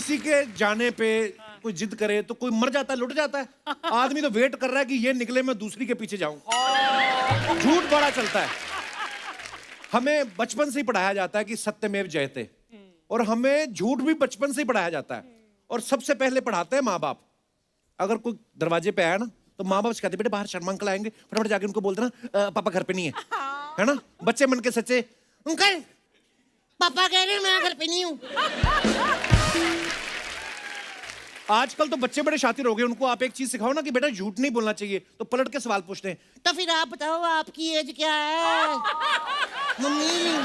किसी के जाने पे कोई जिद करे तो कोई मर जाता है, लुट जाता है। आदमी तो वेट कर रहा है कि ये निकले, मैं दूसरी के पीछे जाऊं। झूठ बड़ा चलता है। हमें बचपन से ही पढ़ाया जाता है कि सत्यमेव जयते, और हमें झूठ भी बचपन से ही पढ़ाया जाता है। और सबसे पहले पढ़ाते हैं माँ बाप। अगर कोई दरवाजे पे आया ना तो माँ बाप कहते बेटे बाहर शर्मा अंकल आएंगे, फटाफट जाके उनको बोलते ना पापा घर पे नहीं है ना। बच्चे मन के सच्चे, अंकल पापा कह रहे हैं मैं घर पे नहीं हूं। आजकल तो बच्चे बड़े शातिर हो गए, उनको आप एक चीज सिखाओ ना कि बेटा झूठ नहीं बोलना चाहिए तो पलट के सवाल पूछते हैं, तो फिर आप बताओ आपकी एज क्या है मम्मी।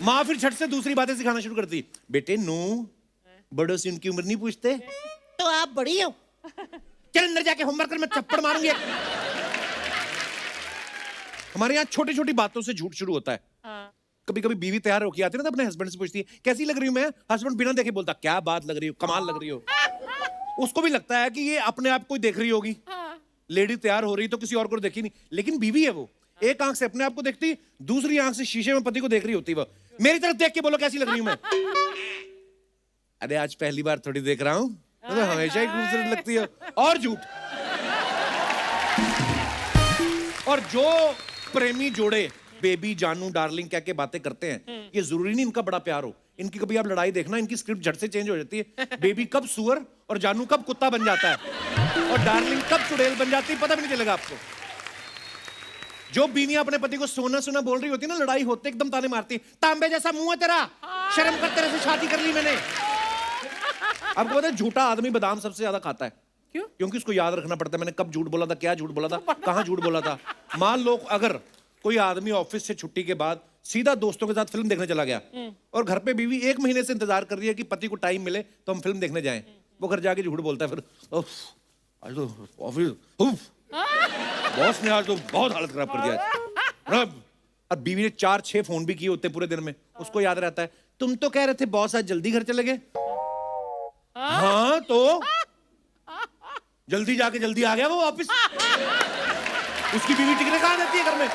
माँ फिर झट से दूसरी बातें सिखाना शुरू करती, बेटे नो बड़ों से उनकी उम्र नहीं पूछते, तो आप बड़ी हो, चल अंदर जाके होमवर्क कर, मैं चप्पड़ मारूंगी। हमारे यहाँ छोटी छोटी बातों से झूठ शुरू होता है। कभी कभी बीवी तैयार होके आती है ना तो अपने हस्बैंड से पूछती है कैसी लग रही हूं मैं। हस्बैंड बिना देखे बोलता क्या बात लग रही हो, कमाल लग रही हो। उसको भी लगता है कि ये अपने आप को देख रही होगी। लेडी तैयार हो रही तो किसी और को देखी नहीं, लेकिन बीवी है वो, एक आंख से अपने आप को देखती, दूसरी आंख से शीशे में पति को देख रही होती। वो मेरी तरफ देख के बोलो कैसी लग रही हूं मैं। अरे आज पहली बार थोड़ी देख रहा हूं, तो हमेशा ही खूबसूरत लगती है। और झूठ। और जो प्रेमी जोड़े बेबी जानू डार्लिंग कह के बातें करते हैं, ये जरूरी नहीं इनका बड़ा प्यार हो। इनकी कभी आप लड़ाई देखना, इनकी स्क्रिप्ट झट से चेंज हो जाती है। बेबी कब सुअर और जानू कब कुत्ता बन जाता है, और डार्लिंग कब चुड़ैल बन जाती है, पता भी नहीं चलेगा आपको। जो बीवियां अपने पति को सोना सोना बोल रही होती है ना, लड़ाई होते एकदम ताने मारती, तांबे जैसा मुंह है तेरा, शर्म कर, तेरे से शादी कर ली मैंने। आपको पता है झूठा आदमी बादाम सबसे ज्यादा खाता है। क्यों? क्योंकि उसको याद रखना पड़ता है मैंने कब झूठ बोला था, क्या झूठ बोला था, कहां झूठ बोला था। मान लो अगर कोई आदमी ऑफिस से छुट्टी के बाद सीधा दोस्तों के साथ फिल्म देखने चला गया, और घर पे बीवी 1 महीने से इंतजार कर रही है कि पति को टाइम मिले तो हम फिल्म देखने जाएं, वो घर जाके झूठ बोलता है फिर, आज तो ऑफिस बॉस ने आज तो बहुत हालत खराब कर दिया। और बीवी ने 4-6 फोन भी किए होते पूरे दिन में, उसको याद रहता है तुम तो कह रहे थे बॉस आज जल्दी घर चले गए। हाँ तो जल्दी जाके जल्दी आ गया वो वापिस। उसकी बीवी टिकने कहां देती है घर में।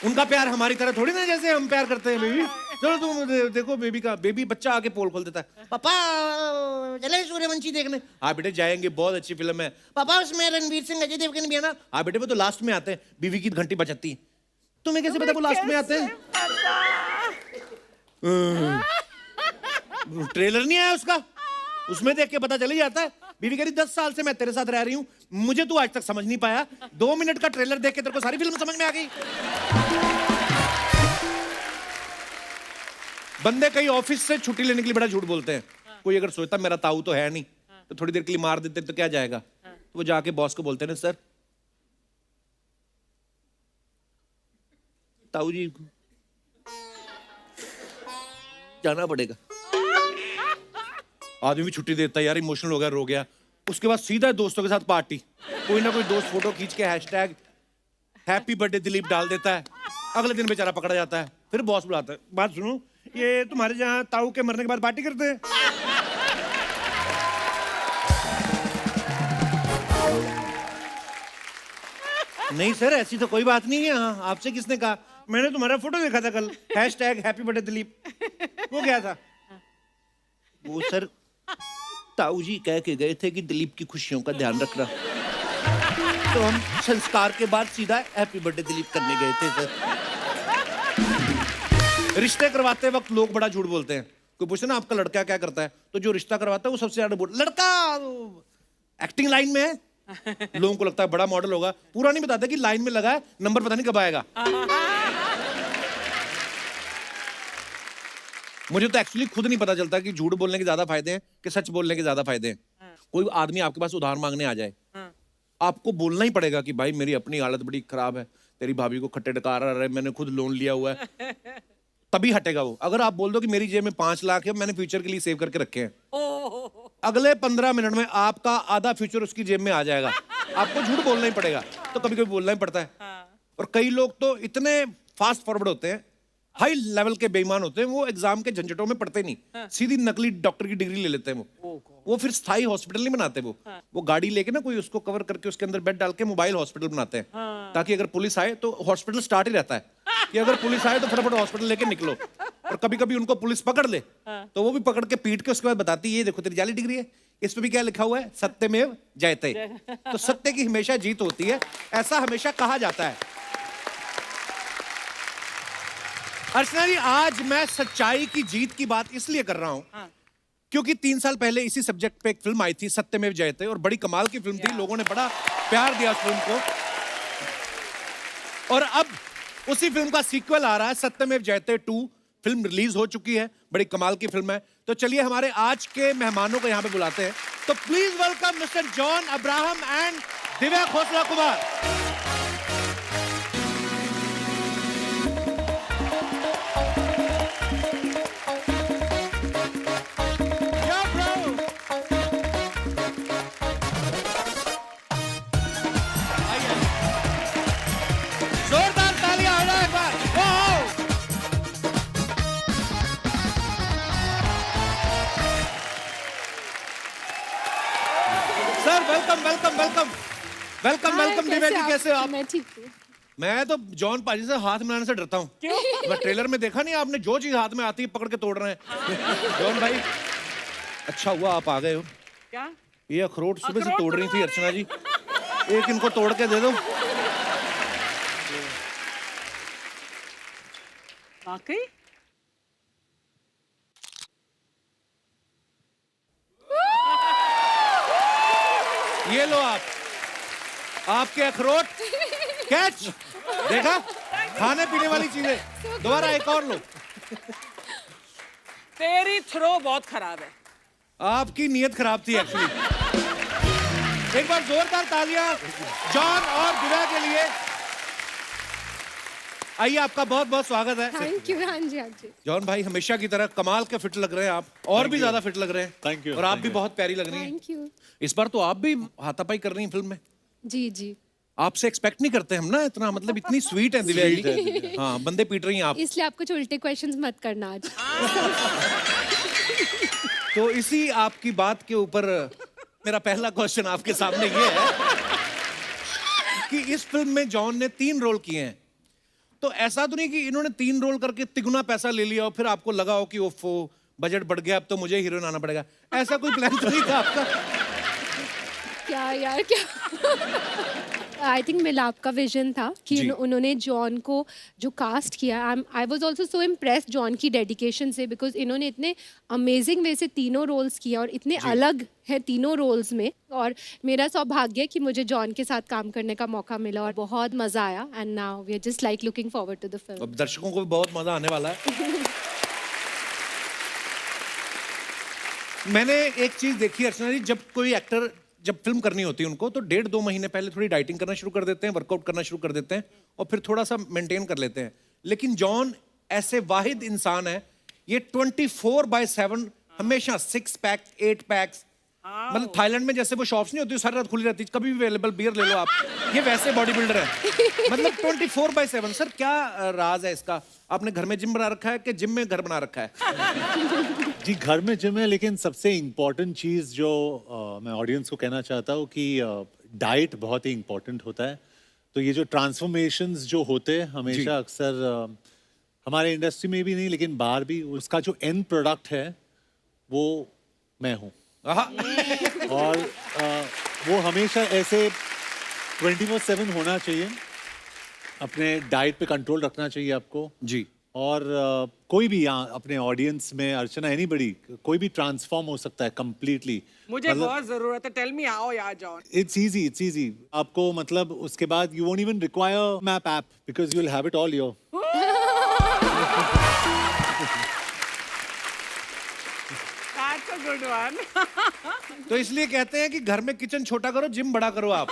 उनका प्यार हमारी तरह थोड़ी ना जैसे हम प्यार करते हैं बेबी। चलो तुम देखो बेबी का, बेबी बच्चा आके पोल खोल देता है, पापा चले सूर्यवंशी देखने। हाँ बेटे जाएंगे, बहुत अच्छी फिल्म है। पापा उसमें रणवीर सिंह अजय देवगन भी है ना। हाँ बेटे वो तो लास्ट में आते हैं, बीवी की घंटी बजाती है। तुम्हें कैसे पता वो लास्ट में आते हैं? ट्रेलर नहीं आया उसका, उसमें देख के पता चल ही जाता है। बीवी कह रही 10 साल से मैं तेरे साथ रह रही हूं, मुझे तू आज तक समझ नहीं पाया, 2 मिनट का ट्रेलर देख के तेरे को सारी फिल्म समझ में आ गई। बंदे कई ऑफिस से छुट्टी लेने के लिए बड़ा झूठ बोलते हैं। कोई अगर सोचता मेरा ताऊ तो है नहीं, तो थोड़ी देर के लिए मार देते तो क्या जाएगा। तो वो जाके बॉस को बोलते हैं ना सर ताऊ जी जाना पड़ेगा। आदमी भी छुट्टी देता है यार, इमोशनल हो गया, रो गया। उसके बाद सीधा दोस्तों के साथ पार्टी, कोई ना कोई दोस्त फोटो खींच के हैशटैग हैप्पी बर्थडे दिलीप डाल देता है। अगले दिन बेचारा पकड़ा जाता है। फिर बॉस बुलाता है, बात सुनो ये तुम्हारे जहां ताऊ के मरने के बाद पार्टी करते हैं। नहीं सर ऐसी तो कोई बात नहीं है। हाँ आपसे किसने कहा? मैंने तुम्हारा फोटो देखा था कल, हैशटैग हैप्पी बर्थडे दिलीप। वो क्या था? वो सर ताऊ जी कह के गए थे कि दिलीप की खुशियों का ध्यान रखना, तो हम संस्कार के बाद सीधा हैप्पी बर्थडे दिलीप करने गए थे सर। रिश्ते करवाते वक्त लोग बड़ा झूठ बोलते हैं। कोई पूछे ना आपका लड़का क्या करता है, तो जो रिश्ता करवाता है वो सबसे ज्यादा बोल, लड़का एक्टिंग लाइन में है। लोगों को लगता है बड़ा मॉडल होगा, पूरा नहीं बताते कि लाइन में लगा है, नंबर पता नहीं कब आएगा। मुझे तो एक्चुअली खुद नहीं पता चलता कि झूठ बोलने के ज्यादा फायदे हैं कि सच बोलने के ज्यादा फायदे हैं। कोई आदमी आपके पास उधार मांगने आ जाए, आपको बोलना ही पड़ेगा कि भाई मेरी अपनी हालत बड़ी खराब है, तेरी भाभी को खट्टे डकार आ रहे हैं, मैंने खुद लोन लिया हुआ है, तभी हटेगा वो। अगर आप बोल दो कि मेरी जेब में 5 लाख है, मैंने फ्यूचर के लिए सेव करके रखे हैं, अगले 15 मिनट में आपका आधा फ्यूचर उसकी जेब में आ जाएगा। आपको झूठ बोलना ही पड़ेगा, तो कभी कभी बोलना ही पड़ता है। और कई लोग तो इतने फास्ट फॉरवर्ड होते हैं, हाई लेवल के बेईमान होते हैं, वो एग्जाम के झंझटों में पढ़ते नहीं, सीधी नकली डॉक्टर की डिग्री ले लेते हैं। वो फिर स्थायी हॉस्पिटल नहीं बनाते। वो गाड़ी लेके ना कोई उसको कवर करके उसके अंदर बेड डाल के मोबाइल हॉस्पिटल बनाते हैं, ताकि अगर पुलिस आए तो हॉस्पिटल स्टार्ट ही रहता है कि अगर पुलिस आए तो फटाफट हॉस्पिटल लेके निकलो। और कभी कभी उनको पुलिस पकड़ ले तो वो भी पकड़ के पीट के उसके बाद बताती है, ये देखो तेरी जाली डिग्री है, इस पे भी क्या लिखा हुआ है, सत्यमेव जयते। तो सत्य की हमेशा जीत होती है, ऐसा हमेशा कहा जाता है। अर्चना जी, आज मैं सच्चाई की जीत की बात इसलिए कर रहा हूं क्योंकि 3 साल पहले इसी सब्जेक्ट पे एक फिल्म आई थी, सत्यमेव जयते, और बड़ी कमाल की फिल्म थी, लोगों ने बड़ा प्यार दिया उस फिल्म को। और अब उसी फिल्म का सीक्वल आ रहा है, सत्यमेव जयते 2। फिल्म रिलीज हो चुकी है, बड़ी कमाल की फिल्म है। तो चलिए हमारे आज के मेहमानों को यहां पे बुलाते हैं। तो please welcome Mister John Abraham and Divya Khosla Kumar. जोरदार तालियां हो जाए एक बार। वाह! Sir welcome welcome welcome welcome welcome. Divya ji कैसे हो आप? मैं ठीक हूँ। मैं तो जॉन पाजी से हाथ मिलाने से डरता हूँ। क्यों? मैं ट्रेलर में देखा नहीं आपने, जो चीज हाथ में आती है पकड़ के तोड़ रहे हैं। जॉन भाई अच्छा हुआ आप आ गए हो। क्या? ये अखरोट सुबह से तोड़ रही थी अर्चना जी, एक इनको तोड़ के दे दो। वाकई? ये लो आप, आपके अखरोट कैच। देखा, खाने पीने वाली चीजें। दोबारा एक और लो। तेरी थ्रो बहुत खराब है। आपकी नीयत खराब थी एक्चुअली। एक बार जोरदार तालियां जॉन और दिव्या के लिए। आइए, आपका बहुत बहुत स्वागत है। Thank you. हाँ जी, हाँ जी। जॉन भाई हमेशा की तरह कमाल के फिट लग रहे हैं आप, और भी ज्यादा फिट लग रहे हैं। Thank you. और आप भी बहुत प्यारी लग रही हैं। Thank you. इस बार तो आप भी हाथापाई कर रही हैं फिल्म में। जी जी, आपसे एक्सपेक्ट नहीं करते हम ना इतना, मतलब इतनी स्वीट है दिव्या जी। हाँ, बंदे पीट रही हैं आप। इसलिए आप कुछ उल्टे क्वेश्चंस मत करना आज। तो इसी आपकी बात के ऊपर मेरा पहला क्वेश्चन आपके सामने ये है कि इस फिल्म में जॉन ने 3 रोल किए हैं, तो ऐसा तो नहीं कि इन्होंने 3 रोल करके तिगुना पैसा ले लिया और फिर आपको लगा हो कि ओफो बजट बढ़ गया, अब तो मुझे हीरोइन आना पड़ेगा। ऐसा कोई प्लान तो नहीं था आपका? क्या यार, क्या आई थिंक मिलाप का विजन था कि उन्होंने जॉन को जो कास्ट किया। I was also so impressed John की डेडिकेशन से, बिकॉज इन्होंने इतने अमेजिंग वे से तीनों रोल्स किया और इतने अलग है तीनों रोल्स में। और मेरा सौभाग्य है कि मुझे जॉन के साथ काम करने का मौका मिला और बहुत मजा आया। And now we are just like looking forward to the film. अब दर्शकों को भी बहुत मजा आने वाला है। मैंने एक चीज देखी अर्चना जी, जब कोई एक्टर जब फिल्म करनी होती है उनको तो 1.5-2 महीने पहले थोड़ी डाइटिंग करना शुरू कर देते हैं, वर्कआउट करना शुरू कर देते हैं और फिर थोड़ा सा मेंटेन कर लेते हैं। लेकिन जॉन ऐसे वाहिद इंसान है, ये 24/7 हमेशा 6 पैक 8 पैक्स, मतलब थाईलैंड में जैसे वो शॉप्स नहीं होती सारी रात खुली रहती, कभी भी अवेलेबल बियर ले लो आप, ये वैसे बॉडी बिल्डर है। मतलब 24/7। सर क्या राज है इसका? आपने घर में जिम बना रखा है कि जिम में घर बना रखा है? जी, घर में जिम है, लेकिन सबसे इम्पोर्टेंट चीज़ जो मैं ऑडियंस को कहना चाहता हूँ कि डाइट बहुत ही इम्पोर्टेंट होता है। तो ये जो ट्रांसफॉर्मेशंस जो होते हैं हमेशा अक्सर हमारे इंडस्ट्री में भी नहीं लेकिन बाहर भी, उसका जो एंड प्रोडक्ट है वो मैं हूँ। और वो हमेशा ऐसे 24/7 होना चाहिए। अपने डाइट पे कंट्रोल रखना चाहिए आपको जी। और कोई भी यहाँ अपने ऑडियंस में, अर्चना एनीबडी, कोई भी ट्रांसफॉर्म हो सकता है कंप्लीटली। मुझे बहुत जरूरत है। टेल मी हाउ यार जॉन। इट्स इजी आपको, मतलब उसके बाद you won't even require map app because you will have it all your. That's a good one. तो इसलिए कहते हैं कि घर में किचन छोटा करो, जिम बड़ा करो आप।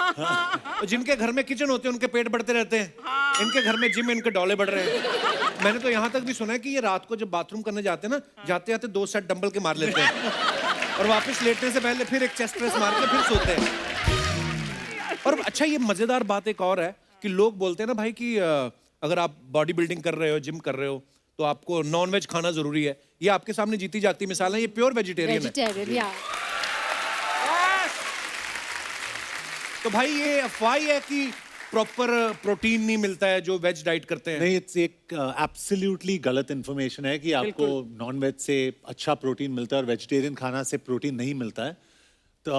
तो जिनके घर में किचन होते हैं उनके पेट बढ़ते रहते हैं, इनके घर में जिम, इनके डोले बढ़ रहे हैं। मैंने तो यहाँ तक भी सुना है कि ये रात को जब बाथरूम करने जाते हैं ना, जाते जाते 2 सेट डंबल के मार लेते हैं और वापस लेटने से पहले फिर एक चेस्ट प्रेस मार के फिर सोते हैं। और अच्छा, ये मजेदार बात एक और है कि लोग बोलते हैं ना भाई कि अगर आप बॉडी बिल्डिंग कर रहे हो, जिम कर रहे हो, तो आपको नॉन वेज खाना जरूरी है। ये आपके सामने जीती जागती मिसाल है, ये प्योर वेजिटेरियन है। तो भाई ये अफवाह है कि प्रॉपर प्रोटीन नहीं मिलता है जो वेज डाइट करते हैं? नहीं, इट्स एक एब्सोल्युटली गलत इन्फॉर्मेशन है कि आपको नॉन वेज से अच्छा प्रोटीन मिलता है और वेजिटेरियन खाना से प्रोटीन नहीं मिलता है। तो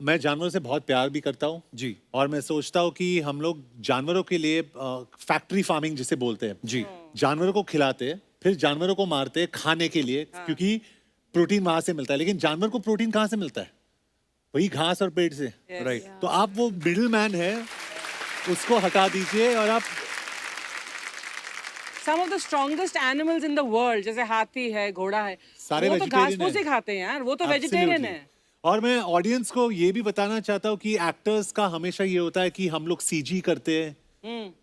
मैं जानवरों से बहुत प्यार भी करता हूँ जी। और मैं सोचता हूँ कि हम लोग जानवरों के लिए फैक्ट्री फार्मिंग जिसे बोलते हैं जी। जानवरों को खिलाते हैं, फिर जानवरों को मारते हैं खाने के लिए, क्योंकि प्रोटीन वहां से मिलता है। लेकिन जानवर को प्रोटीन कहाँ से मिलता है? वही घास और पेट से। राइट। तो आप वो मिडिल मैन है, उसको हटा दीजिए और आप Some of the strongest animals in the world, जैसे हाथी है, घोड़ा है, सारे वो तो घास vegetarian फूस ही हैं। खाते हैं यार, वो तो वेजिटेरियन Absolutely. है। और मैं ऑडियंस को ये भी बताना चाहता हूँ कि एक्टर्स का हमेशा ये होता है कि हम लोग सीजी करते हैं,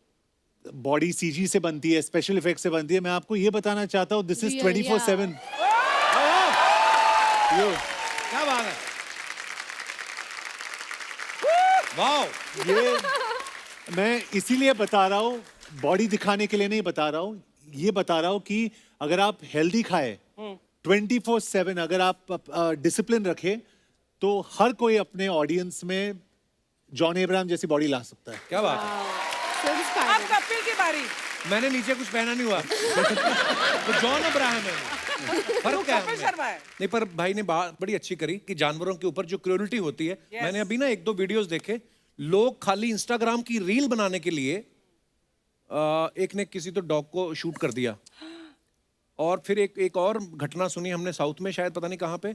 बॉडी सीजी से बनती है, स्पेशल इफेक्ट से बनती है। मैं आपको ये बताना चाहता हूँ, दिस इज Real, 24/7। क्या बात है, वाओ। ये मैं इसीलिए बता रहा हूँ, बॉडी दिखाने के लिए नहीं बता रहा हूँ, ये बता रहा हूँ कि अगर आप हेल्दी खाए 24/7, अगर आप डिसिप्लिन रखे, तो हर कोई अपने ऑडियंस में जॉन अब्राहम जैसी बॉडी ला सकता है। क्या बात है, So अब inspiring. कपिल की बारी। मैंने नीचे कुछ पहना नहीं हुआ। तो जॉन अब्राहम है वो। फर्क क्या है कपिल उनमें? शर्मा है। नहीं, पर भाई ने बात बड़ी अच्छी करी कि जानवरों के ऊपर जो क्रूरटी होती है। Yes. मैंने अभी ना 1-2 वीडियोस देखे, लोग खाली इंस्टाग्राम की रील बनाने के लिए एक ने किसी तो डॉग को शूट कर दिया, और फिर एक और घटना सुनी हमने साउथ में, शायद पता नहीं कहाँ पे।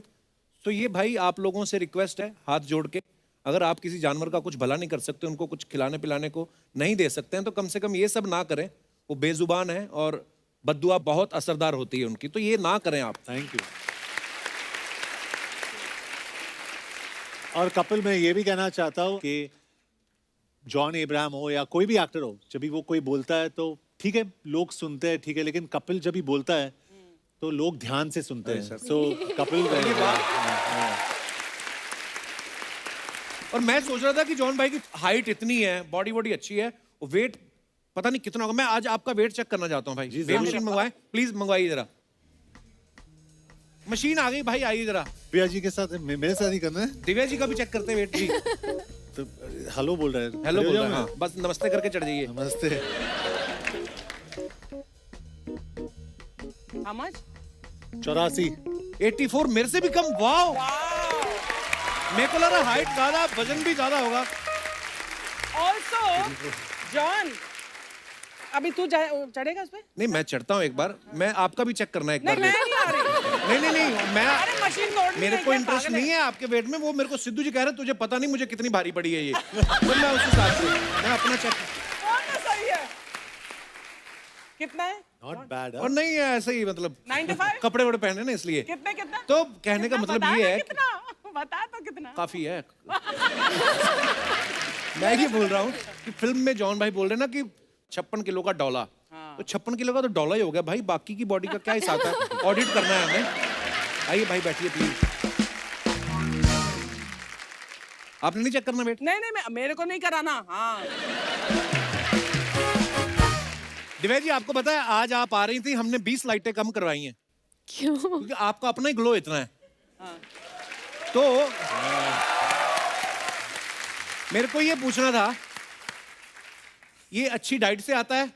तो ये भाई आप लोगों से रिक्वेस्ट है हाथ जोड़ के, अगर आप किसी जानवर का कुछ भला नहीं कर सकते, उनको कुछ खिलाने पिलाने को नहीं दे सकते हैं, तो कम से कम ये सब ना करें। वो बेजुबान है और बद्दुआ बहुत असरदार होती है उनकी, तो ये ना करें आप। Thank you. और कपिल, मैं ये भी कहना चाहता हूँ कि जॉन अब्राहम हो या कोई भी एक्टर हो, जब भी वो कोई बोलता है तो ठीक है, लोग सुनते हैं, ठीक है, लेकिन कपिल जब भी बोलता है तो लोग ध्यान से सुनते हैं। सो कपिल, और मैं सोच रहा था कि जॉन भाई की हाइट इतनी है, बॉडी बॉडी अच्छी है, वेट पता नहीं कितना होगा। मैं आज आपका वेट चेक करना चाहता हूँ भाई। जी, वेट जरूर। मशीन मंगवाएं प्लीज, मंगवाइए जरा। मशीन आ गई भाई, आइए जरा। प्रिया जी के साथ मेरे साथ ही करना है। दिव्या जी का भी चेक करते हैं वेट जी। तो हेलो बोल रहा है। हेलो खड़े बोल हो रहा है, जाओ हाँ, बस नमस्ते करके चढ़ जाइए। नमस्ते। How much? 84। 84, मेरे से भी कम। वाओ, मेरे को लगा हाइट ज्यादा, वजन भी ज्यादा होगा। Also, John, अभी तू चढ़ेगा उस पे? नहीं, मैं चढ़ता हूँ एक बार। मैं आपका भी चेक करना है एक नहीं, बार। मैं नहीं आ रही। नहीं, मैं अरे मशीन तोड़नी मेरे है, को क्या इंटरेस्ट पागल है? नहीं है आपके वेट में। वो मेरे को सिद्धू जी कह रहे हैं तुझे पता नहीं मुझे कितनी भारी पड़ी है ये। तो मैं उस हिसाब से मैं अपना चेक। कौन सा सही है? कितना है? Not bad. और नहीं है ऐसे ही, मतलब 95? कपड़े वड़े पहने ना इसलिए। कितने कितना? तो कहने का कितना? मतलब बता ये ना है कितना? बता तो कितना? काफी है। मैं ये बोल रहा हूँ कि फिल्म में जॉन भाई बोल रहे हैं ना कि 56 किलो का डॉला, तो 56 किलो का तो डॉला ही हो गया भाई। बाकी की बॉडी का क्या हिसाब है? ऑडिट करना है हमें। आइए भाई, बैठिए प्लीज। आपने नहीं चेक करना वेट? नहीं, मेरे को नहीं कराना। हाँ, दिव्या जी, आपको पता है आज आप आ रही थी, हमने 20 लाइटें कम करवाई हैं क्यों? क्योंकि आपका अपना ही ग्लो इतना है। तो मेरे को ये पूछना था, ये अच्छी डाइट से आता है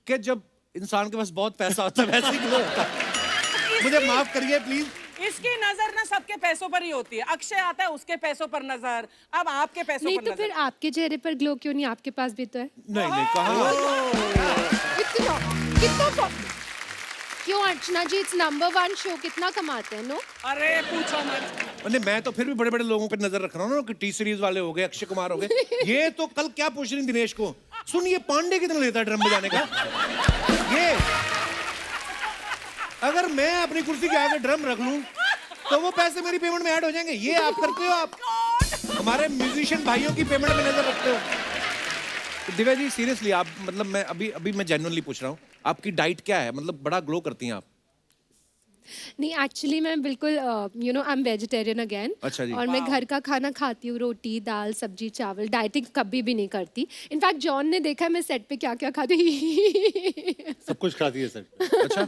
कि जब इंसान के पास बहुत पैसा होता है वैसे ही ग्लो होता है? मुझे माफ करिए प्लीज। इसकी नजर ना सबके पैसों पर ही होती है। अक्षय आता है, उसके पैसों पर नजर, अब आपके पैसों नहीं पर तो नजर। फिर आपके चेहरे पर ग्लो क्यों नहीं? आपके पास भी तो है। नहीं, कहा। कितना कितना क्यों अर्चना जी? इट्स नंबर 1 शो, कितना कमाते हैं? नो, अरे पूछो मत। नहीं, मैं तो फिर भी बड़े बड़े लोगों पे नजर रख रहा हूँ ना, कि टी सीरीज वाले हो गए, अक्षय कुमार हो गए। ये तो कल क्या पूछ रही दिनेश को, सुन ये पांडे कितना लेता है ड्रम बजाने का? ये अगर मैं अपनी कुर्सी के आगे ड्रम रख लूं तो वो पैसे मेरी पेमेंट में ऐड हो जाएंगे। ये आप करते हो? आप हमारे म्यूजिशियन भाइयों की पेमेंट में नजर रखते हो। तो दिव्या जी सीरियसली, आप मतलब मैं अभी मैं जेन्युइनली पूछ रहा हूँ, आपकी डाइट क्या है? मतलब बड़ा ग्लो करती हैं आप। नहीं एक्चुअली मैं बिल्कुल you know I am vegetarian again. अच्छा जी। और मैं घर का खाना खाती हूँ, रोटी दाल सब्जी चावल। डाइटिंग कभी भी नहीं करती। इनफैक्ट जॉन ने देखा है मैं सेट पे क्या क्या खाती हूँ। सब कुछ खाती है सर। अच्छा,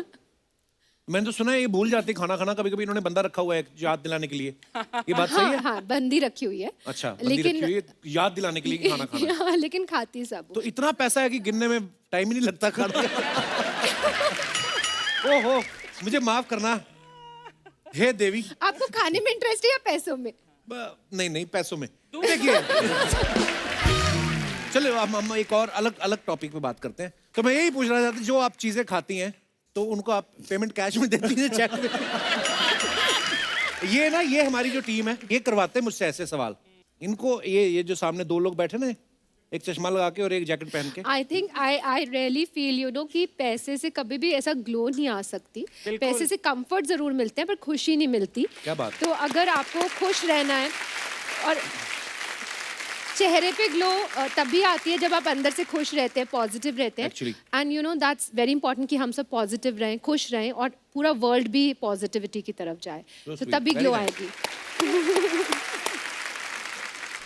मैंने तो सुना है ये भूल जाते हैं खाना खाना, कभी कभी इन्होंने बंदा रखा हुआ है याद दिलाने के लिए, ये बात सही हाँ है? हाँ, बंदी रखी हुई है। अच्छा, बंदी रखी हुई है याद दिलाने के लिए कि खाना खाना है। हाँ, लेकिन खाती सब तो इतना पैसा है कि गिनने में टाइम ही नहीं लगता खाने का। ओहो, मुझे माफ करना हे देवी। आपको खाने में इंटरेस्ट है या पैसों में? नहीं नहीं, पैसों में। देखिए चलो हम एक और अलग अलग टॉपिक पे बात करते हैं। तो मैं यही पूछ रहा था, जो आप चीजें खाती हैं तो उनको आप पेमेंट कैश में देती हैं, चेक में? ये ना, ये हमारी जो टीम है ये करवाते हैं मुझसे ऐसे सवाल। इनको ये जो सामने दो लोग बैठे ना, एक चश्मा लगा के और एक जैकेट पहन के, I think I really feel you know कि पैसे से कभी भी ऐसा ग्लो नहीं आ सकती। पैसे से कंफर्ट जरूर मिलते हैं पर खुशी नहीं मिलती। क्या बात। तो अगर आपको खुश रहना है, और चेहरे पे ग्लो तभी आती है जब आप अंदर से खुश रहते हैं, पॉजिटिव रहते हैं। Actually. And you know that's very important कि हम सब पॉजिटिव रहें, खुश रहें और पूरा वर्ल्ड भी पॉजिटिविटी की तरफ जाए, तो sweet. तभी Very ग्लो nice. आएगी।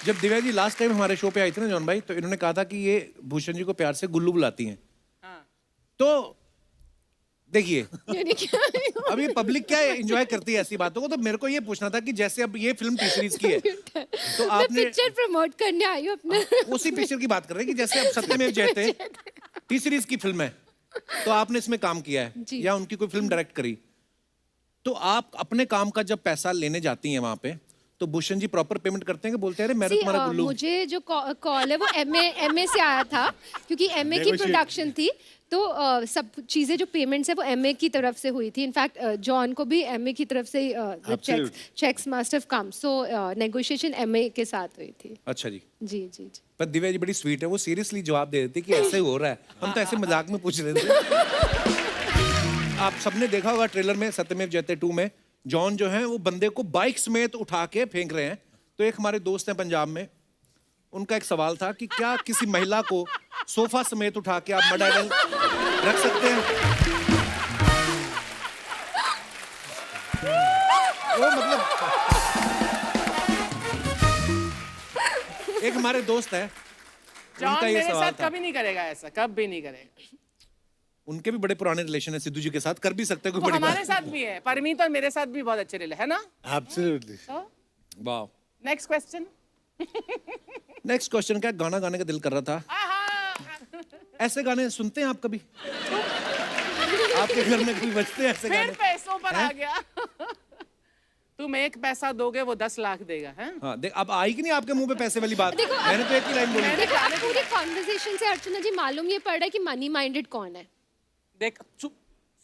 जब दिव्या जी लास्ट टाइम हमारे शो पे आई थी ना जॉन भाई, तो इन्होंने कहा था कि ये भूषण जी को प्यार से गुल्लू बुलाती हैं। तो देखिए यानी क्या? अब ये पब्लिक क्या एंजॉय करती है ऐसी बातों को, तो मेरे को ये पूछना था कि जैसे अब ये फिल्म टी सीरीज की है तो मैं आपने पिक्चर प्रमोट करने आई हूँ अपना। उसी पिक्चर की बात कर रहे हैं कि जैसे अब सत्यमेव जयते टी सीरीज की फिल्म है, तो आपने इसमें काम किया है जी। या उनकी कोई फिल्म डायरेक्ट करी, तो आप अपने काम का जब पैसा लेने जाती हैं वहां पे, तो भूषण जी प्रॉपर पेमेंट करते हैं कि बोलते हैं अरे मैं तो See, तुम्हारा गुल्लू? मुझे जो कॉल है वो एमए से आया था, क्योंकि एमए की प्रोडक्शन थी, तो सब चीजें जो पेमेंट्स है वो एमए की तरफ से हुई थी। इनफैक्ट जॉन को भी एमए की तरफ से checks must have come, so negotiation MA के साथ हुई थी। अच्छा जी। जी जी जी। पर दिव्या जी बड़ी स्वीट है, वो सीरियसली जवाब दे देती कि ऐसे हो रहा है, हम तो ऐसे मजाक में पूछ रहे थे। आप सबने देखा होगा ट्रेलर में सत्यमेव जयते 2 में जॉन जो है वो बंदे को बाइक समेत उठा के फेंक रहे हैं। तो एक हमारे दोस्त हैं पंजाब में, उनका एक सवाल था कि क्या किसी महिला को सोफा समेत उठा के आप मड आइडल रख सकते हैं? वो मतलब एक हमारे दोस्त है, जॉन उनका ये मेरे सवाल साथ था। कभी नहीं करेगा ऐसा, कभी नहीं करेगा। उनके भी बड़े पुराने रिलेशन है सिद्धू जी के साथ, कर भी सकते हैं कोई वो बड़ी हमारे बात। साथ भी है, परमीत और मेरे साथ भी बहुत अच्छे रिले है ना। एब्सोल्युटली। वाह। Next question. नेक्स्ट क्वेश्चन क्या, गाना गाने का दिल कर रहा था। ऐसे गाने सुनते हैं आप कभी? आपके घर में कभी बजते हैं ऐसे फिर गाने? पैसों पर आ गया। तुम 1 पैसा दोगे वो 10 लाख देगा, है? हाँ, देख अब आई कि नहीं आपके मुंह पे पैसे वाली बात? मैंने तो एक ही लाइन बोली। देखो अब पूरी कॉन्वर्सेशन से अर्चना जी मालूम ये पड़ रहा है कि मनी माइंडेड कौन है। देख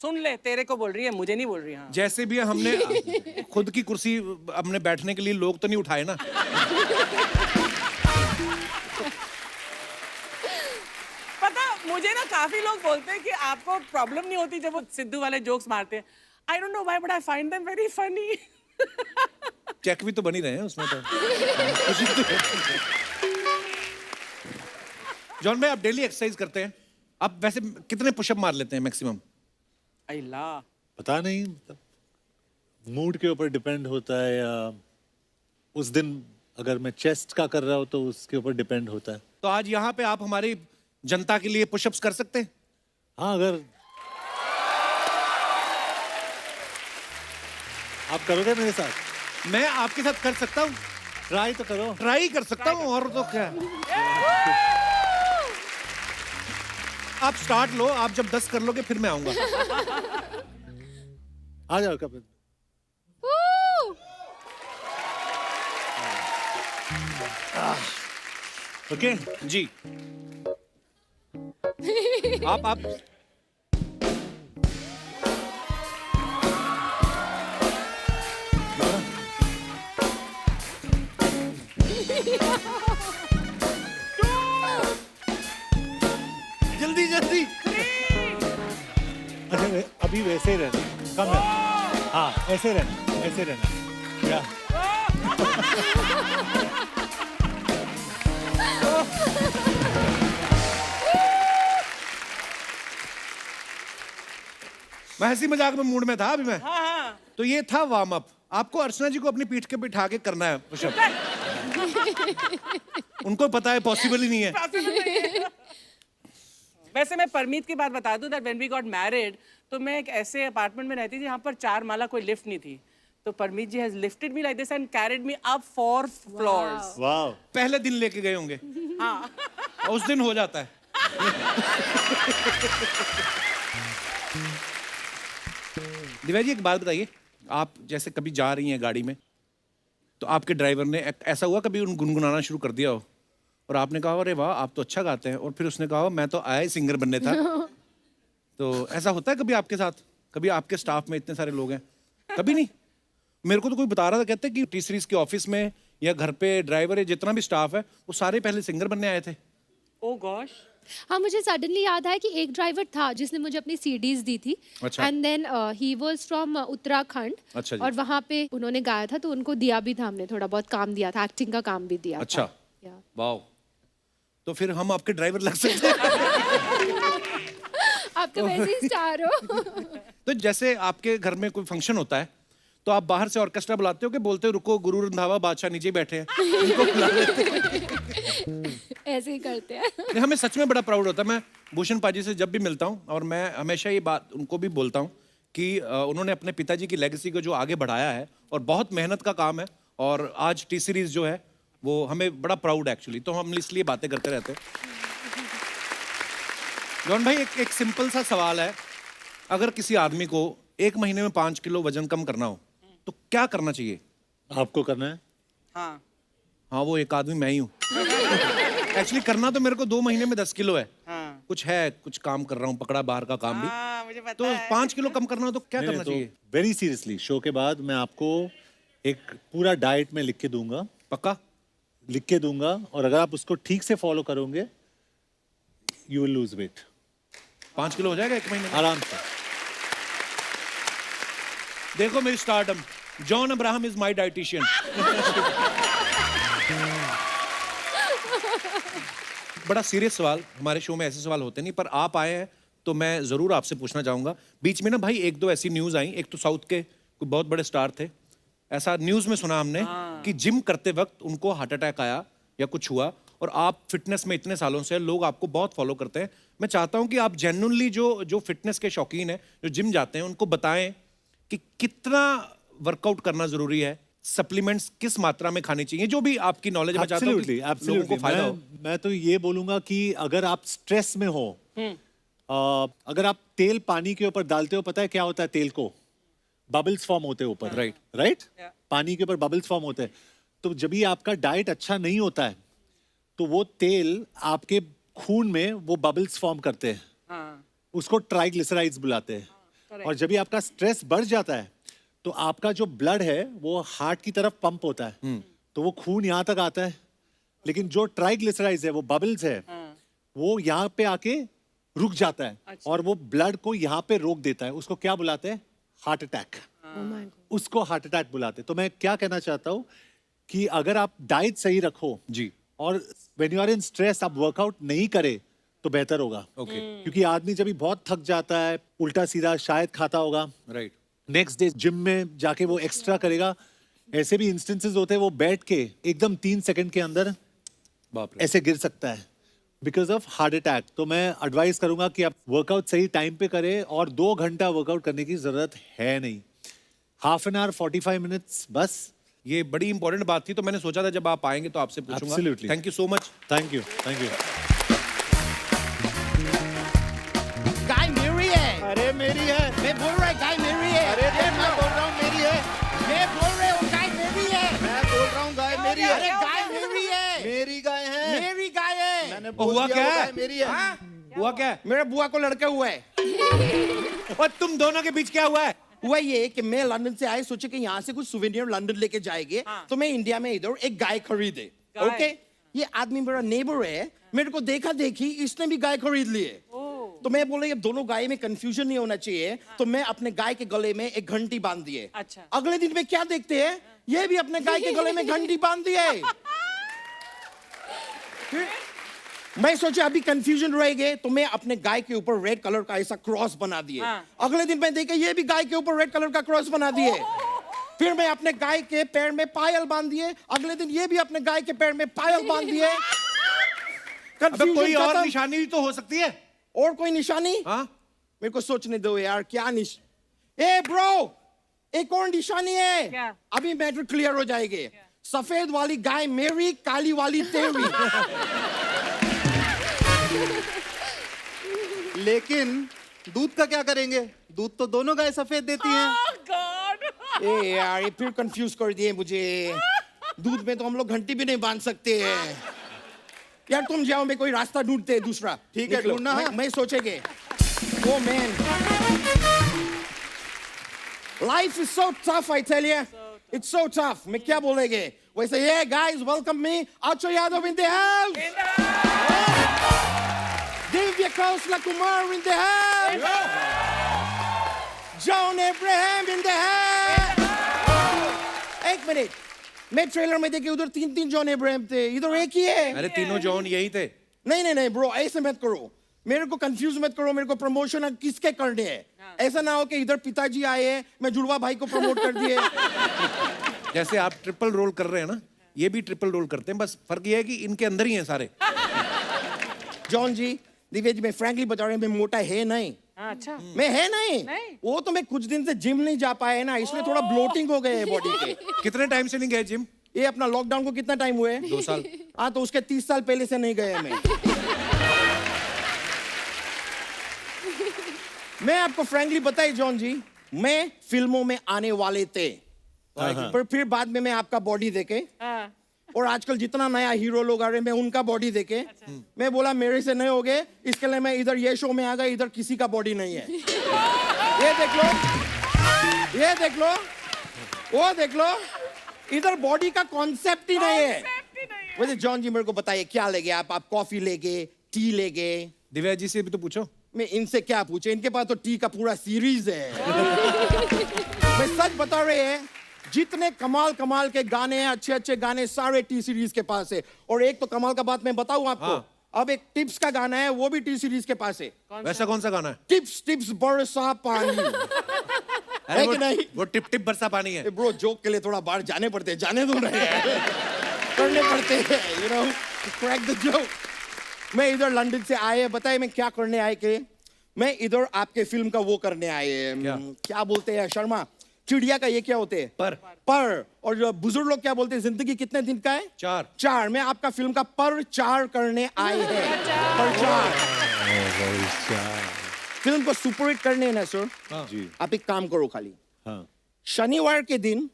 सुन ले, तेरे को बोल रही है, मुझे नहीं बोल रही। हाँ। जैसे भी हमने खुद की कुर्सी अपने बैठने के लिए लोग तो नहीं उठाए ना। पता मुझे ना काफी लोग बोलते हैं कि आपको प्रॉब्लम नहीं होती जब वो सिद्धू वाले जोक्स मारते हैं। I don't know why but I find them very funny. Check भी तो बनी रहे हैं उसमें तो। जॉन भाई आप डेली एक्सरसाइज करते हैं, आप वैसे कितने पुशअप मार लेते हैं मैक्सिमम? अल्लाह, पता नहीं, मूड के ऊपर डिपेंड होता है, या उस दिन अगर मैं चेस्ट का कर रहा हूँ तो उसके ऊपर डिपेंड होता है। तो आज यहाँ पे आप हमारी जनता के लिए पुशअप्स कर सकते हैं? हाँ, अगर आप करोगे मेरे साथ, मैं आपके साथ कर सकता हूँ, ट्राई तो करो। ट्राई कर सकता हूँ, और तो क्या। आप स्टार्ट लो, आप जब 10 कर लोगे फिर मैं आऊंगा। आ जाओ कब। ओके जी। आप जल्दी जल्दी। अच्छा अभी वैसे ही रहना, कम है। हाँ ऐसे रहना, ऐसे रहना या मैं हंसी मजाक में मूड में था अभी मैं। हाँ हाँ। तो ये था वार्म अप। आपको अर्चना जी को अपनी पीठ के बिठा के करना है पुशअप। उनको पता है पॉसिबल ही नहीं है। वैसे मैं परमीत की बात बता दूं that when we got married तो मैं एक ऐसे अपार्टमेंट में रहती थी जहाँ पर 4 माला कोई लिफ्ट नहीं थी, तो Parmeet ji has lifted me like this and carried me up 4 floors. वाह। पहले दिन लेके गए होंगे, हाँ उस दिन हो जाता है। दिव्या जी एक बात बताइए, आप जैसे कभी जा रही हैं गाड़ी में, तो आपके ड्राइवर ने ऐसा हुआ कभी उन गुनगुनाना शुरू कर दिया हो और आपने कहा अरे वाह आप तो अच्छा गाते हैं, और फिर उसने कहा मैं तो आया ही सिंगर बनने था? तो ऐसा होता है कभी आपके साथ? कभी आपके स्टाफ में इतने सारे लोग हैं? कभी नहीं? मेरे को तो कोई बता रहा था, कहते कि टी सीरीज के ऑफिस में या घर पे ड्राइवर है जितना भी स्टाफ है वो सारे पहले सिंगर बनने आए थे। Oh gosh. हाँ, मुझे सडनली याद आया कि एक ड्राइवर था जिसने मुझे अपनी सीडीज दी थी। अच्छा। And then he was from Uttarakhand. अच्छा जी। और वहाँ पे उन्होंने गाया था तो उनको दिया भी था, हमने थोड़ा बहुत काम दिया था, एक्टिंग का काम भी दिया अच्छा। था। Yeah. वाह, तो फिर हम आपके ड्राइवर लग सकते हैं। आप तो वैसे ही स्टार हो। तो जैसे आपके घर में कोई फंक्शन होता है तो आप बाहर से ऑर्केस्ट्रा बुलाते हो कि बोलते हो रुको गुरु रंधावा बादशाह नीचे ही बैठे हैं, उनको बुला लेते हैं? ऐसे ही करते हैं। नहीं, हमें सच में बड़ा प्राउड होता है। मैं भूषण पाजी से जब भी मिलता हूँ और मैं हमेशा ये बात उनको भी बोलता हूँ कि उन्होंने अपने पिताजी की लेगेसी को जो आगे बढ़ाया है और बहुत मेहनत का काम है, और आज टी सीरीज जो है वो हमें बड़ा प्राउड है एक्चुअली, तो हम इसलिए बातें करते रहते हैं। जॉन भाई एक सिंपल सा सवाल है, अगर किसी आदमी को 1 महीने में 5 किलो वजन कम करना हो तो क्या करना चाहिए? आपको करना है? हाँ हाँ, वो एक आदमी मैं ही हूँ। एक्चुअली करना तो मेरे को 2 महीने में 10 किलो है। हाँ कुछ काम कर रहा हूँ, पकड़ा बाहर का काम भी। हाँ मुझे पता तो है। 5 किलो कम करना हो तो क्या करना चाहिए? वेरी सीरियसली शो के बाद मैं आपको एक पूरा डाइट में लिख के दूंगा, पक्का? लिख के दूंगा, और अगर आप उसको ठीक से फॉलो करोगे you will lose weight. 5 kilo हो जाएगा 1 महीने में? आराम से। देखो मेरी stardom, John Abraham is my dietitian. बड़ा सीरियस सवाल, हमारे शो में ऐसे सवाल होते नहीं, पर आप आए हैं तो मैं जरूर आपसे पूछना चाहूंगा। बीच में ना भाई 1-2 ऐसी न्यूज आई, एक तो साउथ के कोई बहुत बड़े स्टार थे, ऐसा न्यूज में सुना हमने कि जिम करते वक्त उनको हार्ट अटैक आया या कुछ हुआ, और आप फिटनेस में इतने सालों से, लोग आपको बहुत फॉलो करते हैं। मैं चाहता हूं कि आप जेन्युइनली जो फिटनेस के शौकीन हैं, जो जिम जाते हैं, उनको बताएं कि कितना वर्कआउट करना जरूरी है, सप्लीमेंट्स किस मात्रा में खानी चाहिए, जो भी आपकी नॉलेज में चाहता हूं कि लोगों को फायदा हो। मैं तो ये बोलूंगा कि अगर आप स्ट्रेस में हो, अगर आप तेल पानी के ऊपर डालते हो, पता है क्या होता है? तेल को बबल्स फॉर्म होते हैं ऊपर, Right. राइट? Yeah. पानी के ऊपर बबल्स फॉर्म होते हैं। तो जब भी आपका डाइट अच्छा नहीं होता है तो वो तेल आपके खून में वो बबल्स फॉर्म करते हैं, हाँ उसको ट्राइग्लिसराइड्स बुलाते हैं। और जब भी आपका स्ट्रेस बढ़ जाता है तो आपका जो ब्लड है वो हार्ट की तरफ पंप होता है, तो वो खून यहाँ तक आता है, लेकिन जो ट्राइग्लिसराइड्स है, वो बबल्स है, वो यहाँ पे आके रुक जाता है और वो ब्लड को यहाँ पे रोक देता है। उसको क्या बुलाते हैं? Heart attack. उसको हार्ट अटैक बुलाते हैं। तो मैं क्या कहना चाहता हूँ कि अगर आप डाइट सही रखो जी, और when you are in stress आप वर्कआउट नहीं करे तो बेहतर होगा। ओके, क्योंकि आदमी जब भी बहुत थक जाता है, उल्टा सीधा शायद खाता होगा, राइट। नेक्स्ट डे जिम में जाके वो एक्स्ट्रा करेगा। ऐसे भी इंस्टेंसेस होते हैं वो बैठ के एकदम 3 सेकंड के अंदर बाप रे। ऐसे गिर सकता है बिकॉज ऑफ हार्ट अटैक। तो मैं एडवाइस करूंगा कि आप वर्कआउट सही टाइम पे करें, और 2 घंटा वर्कआउट करने की जरूरत है नहीं, हाफ एन आवर 45 मिनट्स बस। ये बड़ी इंपॉर्टेंट बात थी, तो मैंने सोचा था जब आप आएंगे तो आपसे पूछूंगा। Absolutely. Thank you so much. Thank you, thank you. गाय मेरी है। अरे मेरी है। मैं बोल रहा है गाय मेरी है। अरे मैं बोल रहा हूँ मेरी है। मैं बोल रहा हूँ गाय मेरी है। मैं बोल रहा हूँ गाय मेरी है। अरे गाय मेरी है। मेरी गाय है। मेरी गाय है। मैंने हुआ बोल दिया क्या वो है? गाय मेरी है। हाँ? हुआ क्या है? मेरे बुआ को लड़का हुआ है। और तुम दोनों के बीच क्या हुआ है? हुआ ये कि मैं लंदन से आए, सोचे कि यहाँ से कुछ सुवेनियर लंदन लेके जाएंगे, तो मैं इंडिया में इधर एक गाय खरीदे। गाय? ओके, ये आदमी मेरा नेबर है, मेरे को देखा देखी इसने भी गाय खरीद लिए। तो मैं बोले ये दोनों गाय में कंफ्यूजन नहीं होना चाहिए, तो मैं अपने गाय के गले में एक घंटी बांध दिए। अच्छा। अगले दिन में क्या देखते हैं, ये भी अपने गाय के गले में घंटी बांध दिए। मैं सोचा अभी कंफ्यूजन रहेगा, तो मैं अपने गाय के ऊपर रेड कलर का ऐसा क्रॉस बना दिए। हाँ। अगले दिन मैं देखा ये भी गाय के ऊपर रेड कलर का क्रॉस बना दिए। फिर मैं अपने गाय के पैर में पायल बांध दिए। अगले दिन ये भी अपने गाय के पैर में पायल बांध दिए। अबे कोई कंफ्यूजन और खत्म। निशानी भी तो हो सकती है। और कोई निशानी? हाँ, मेरे को सोचने दो यार, क्या ए ब्रो, एक और निशानी है। क्या? अभी मैटर क्लियर हो जाएगी। सफेद वाली गाय मेरी, काली वाली तेरी। लेकिन दूध का क्या करेंगे? दूध तो दोनों गाय सफेद देती हैं। Oh God! ए यार, ये फिर कंफ्यूज कर दिए मुझे। दूध में तो हम लोग घंटी भी नहीं बांध सकते हैं। यार तुम जाओ, मैं कोई रास्ता ढूंढते हैं दूसरा। ठीक है, निकलो। ढूंढना, हाँ। मैं सोचेंगे। Oh man, life is so tough, I tell you, it's so tough. मैं क्या बोलेंगे वैसे? ये guys, welcome me Akshay Yadav in the house, Divya Khosla Kumar in the house, John Abraham in the house. एक मिनट, मैं ट्रेलर में देखे उधर 3 जॉन अब्राहम थे, इधर एक ही है। अरे तीनों जॉन यही थे। नहीं ब्रो, ऐसे मत करो, मेरे को कंफ्यूज मत करो। मेरे को प्रमोशन किसके करने हैं? ऐसा ना हो कि इधर पिताजी आए हैं, मैं जुड़वा भाई को प्रमोट कर दिए। जैसे आप ट्रिपल रोल कर रहे हैं ना, ये भी ट्रिपल रोल करते हैं, बस फर्क ये है कि इनके अंदर ही हैं सारे। जॉन जी, दिव्या जी, मैं फ्रैंकली बता रहा हूं, मैं मोटा है नहीं। अच्छा। मैं है नहीं। नहीं? वो तो मैं कुछ दिन से जिम नहीं जा पाया ना, इसलिए थोड़ा ब्लोटिंग हो गए है बॉडी के। कितने टाइम से नहीं गए जिम? ये अपना लॉकडाउन को कितना टाइम हुए? 2 साल। हाँ, तो उसके 30 साल पहले से नहीं गए मैं। मैं आपको फ्रैंकली बताई जॉन जी, मैं फिल्मों में आने वाले थे, पर फिर बाद में मैं आपका बॉडी देखे, हाँ। और आजकल जितना नया हीरो लोग आ रहे हैं, मैं उनका बॉडी देखे, मैं बोला मेरे से नहीं होगे, इसके लिए मैं इधर ये शो में आ गया, इधर किसी का बॉडी नहीं है। ये देख लो, ये देख लो, वो देख लो, इधर बॉडी का कॉन्सेप्ट ही नहीं है। वैसे जॉन जी, मेरे को बताइए क्या लेंगे आप कॉफी लेंगे, टी लेंगे? दिव्या जी से भी तो पूछो। मैं इनसे क्या पूछे, इनके पास तो टी का पूरा सीरीज है। मैं सच बता रहे हैं, जितने कमाल के गाने हैं, अच्छे गाने सारे टी सीरीज के पास है। और एक तो कमाल का बात मैं बताऊं आपको, हाँ। अब एक टिप्स का गाना है, वो भी टी सीरीज के पास है। वैसा कौन सा गाना है? टिप्स बरसा पानी। है कि नहीं? वो टिप टिप बरसा पानी है। ब्रो, जोक के लिए थोड़ा बाहर जाने पड़ते हैं, जाने दो रहे हैं, करने पड़ते हैं, you know, crack the joke. मैं इधर लंदन से आए, बताए मैं क्या करने आए के? मैं इधर आपके फिल्म का वो करने आए, क्या बोलते हैं शर्मा, चिड़िया का ये क्या होते हैं? पर। और जो बुजुर्ग लोग क्या बोलते हैं, जिंदगी कितने दिन का है? 4। मैं आपका फिल्म का पर-4 करने आए हैं। पर-4 फिल्म को सुपरहिट करने है ना सर। जी। आप एक काम करो खाली, हाँ। शनिवार के दिन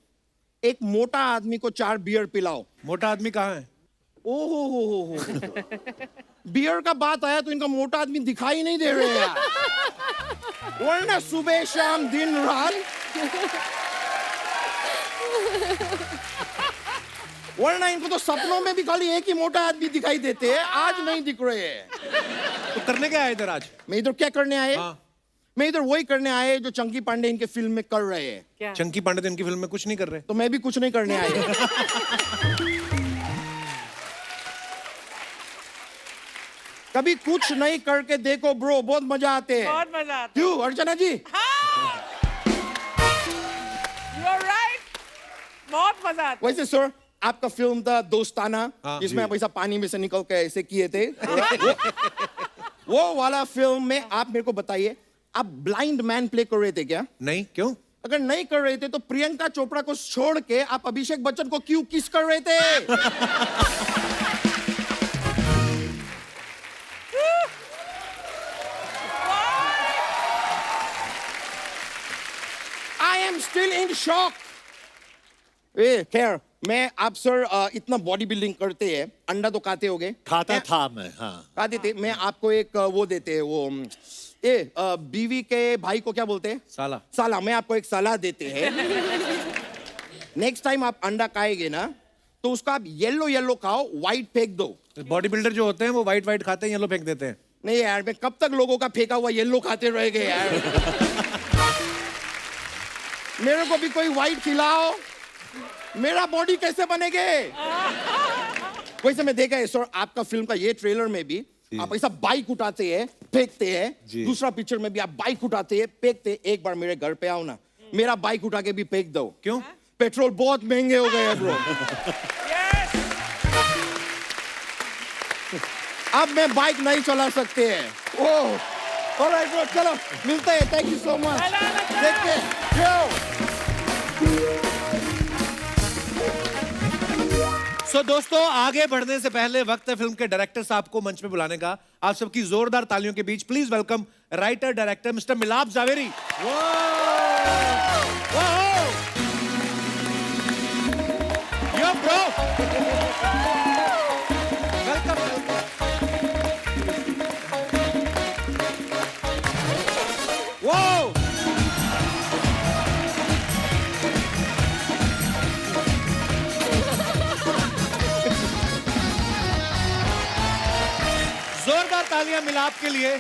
एक मोटा आदमी को 4 बियर पिलाओ। मोटा आदमी कहाँ है? ओहो, बियर का बात आया तो इनका मोटा आदमी दिखाई नहीं दे रहे हैं यार। वरना सुबह शाम दिन रात, वरना इनको तो सपनों में भी खाली एक ही मोटा आदमी दिखाई देते हैं, आज नहीं दिख रहे हैं। तो करने क्या आए इधर आज? मैं इधर क्या करने आए? हाँ। मैं इधर वही करने आए जो चंकी पांडे इनके फिल्म में कर रहे हैं। क्या? चंकी पांडे इनकी फिल्म में कुछ नहीं कर रहे। तो मैं भी कुछ नहीं करने आए। कभी कुछ नहीं करके देखो ब्रो, बहुत मजा आते हैं। बहुत मजा आता है। क्यों अर्चना जी? You are right. बहुत मजा आता है। वैसे सर, आपका फिल्म था दोस्ताना, हाँ। जिसमें आप ऐसा पानी में से निकल के ऐसे किए थे। वो वाला फिल्म में आप मेरे को बताइए, आप ब्लाइंड मैन प्ले कर रहे थे क्या? नहीं, क्यों? अगर नहीं कर रहे थे तो प्रियंका चोपड़ा को छोड़ के आप अभिषेक बच्चन को क्यों किस कर रहे थे? I am still in shock. खैर, मैं आप सर इतना बॉडी बिल्डिंग करते हैं, अंडा तो खाते होगे? खाता था मैं, हाँ। खाते थे। मैं आपको एक वो देते हैं, वो बीवी के भाई को क्या बोलते हैं? साला। मैं आपको एक सलाह देते हैं। नेक्स्ट टाइम आप अंडा खाएंगे ना, तो उसका आप येलो खाओ, व्हाइट फेंक दो। बॉडी बिल्डर जो होते हैं वो व्हाइट खाते हैं, येलो फेंक देते हैं। नहीं यार, मैं कब तक लोगों का फेंका हुआ येलो खाते रहेंगे यार। मेरे को भी कोई व्हाइट खिलाओ, मेरा बॉडी कैसे बनेगे? वैसे मैं देखा है सर, आपका फिल्म का ये ट्रेलर में भी आप ऐसा बाइक उठाते हैं, फेंकते हैं। दूसरा पिक्चर में भी आप बाइक उठाते हैं, फेंकते हैं। एक बार मेरे घर पे आओ ना, मेरा बाइक उठा के भी फेंक दो। क्यों? पेट्रोल बहुत महंगे हो गए हैं ब्रो। अब मैं बाइक नहीं चला सकते हैं। ओह, ऑलराइट ब्रो, चलो मिलते हैं, thank you so much, take care, yo. So दोस्तों, आगे बढ़ने से पहले वक्त है फिल्म के डायरेक्टर साहब को मंच पे बुलाने का। आप सबकी जोरदार तालियों के बीच please welcome writer director Mister Milap Zaveri. Yo bro, welcome. वो जोरदार तालियां मिलाप के लिए।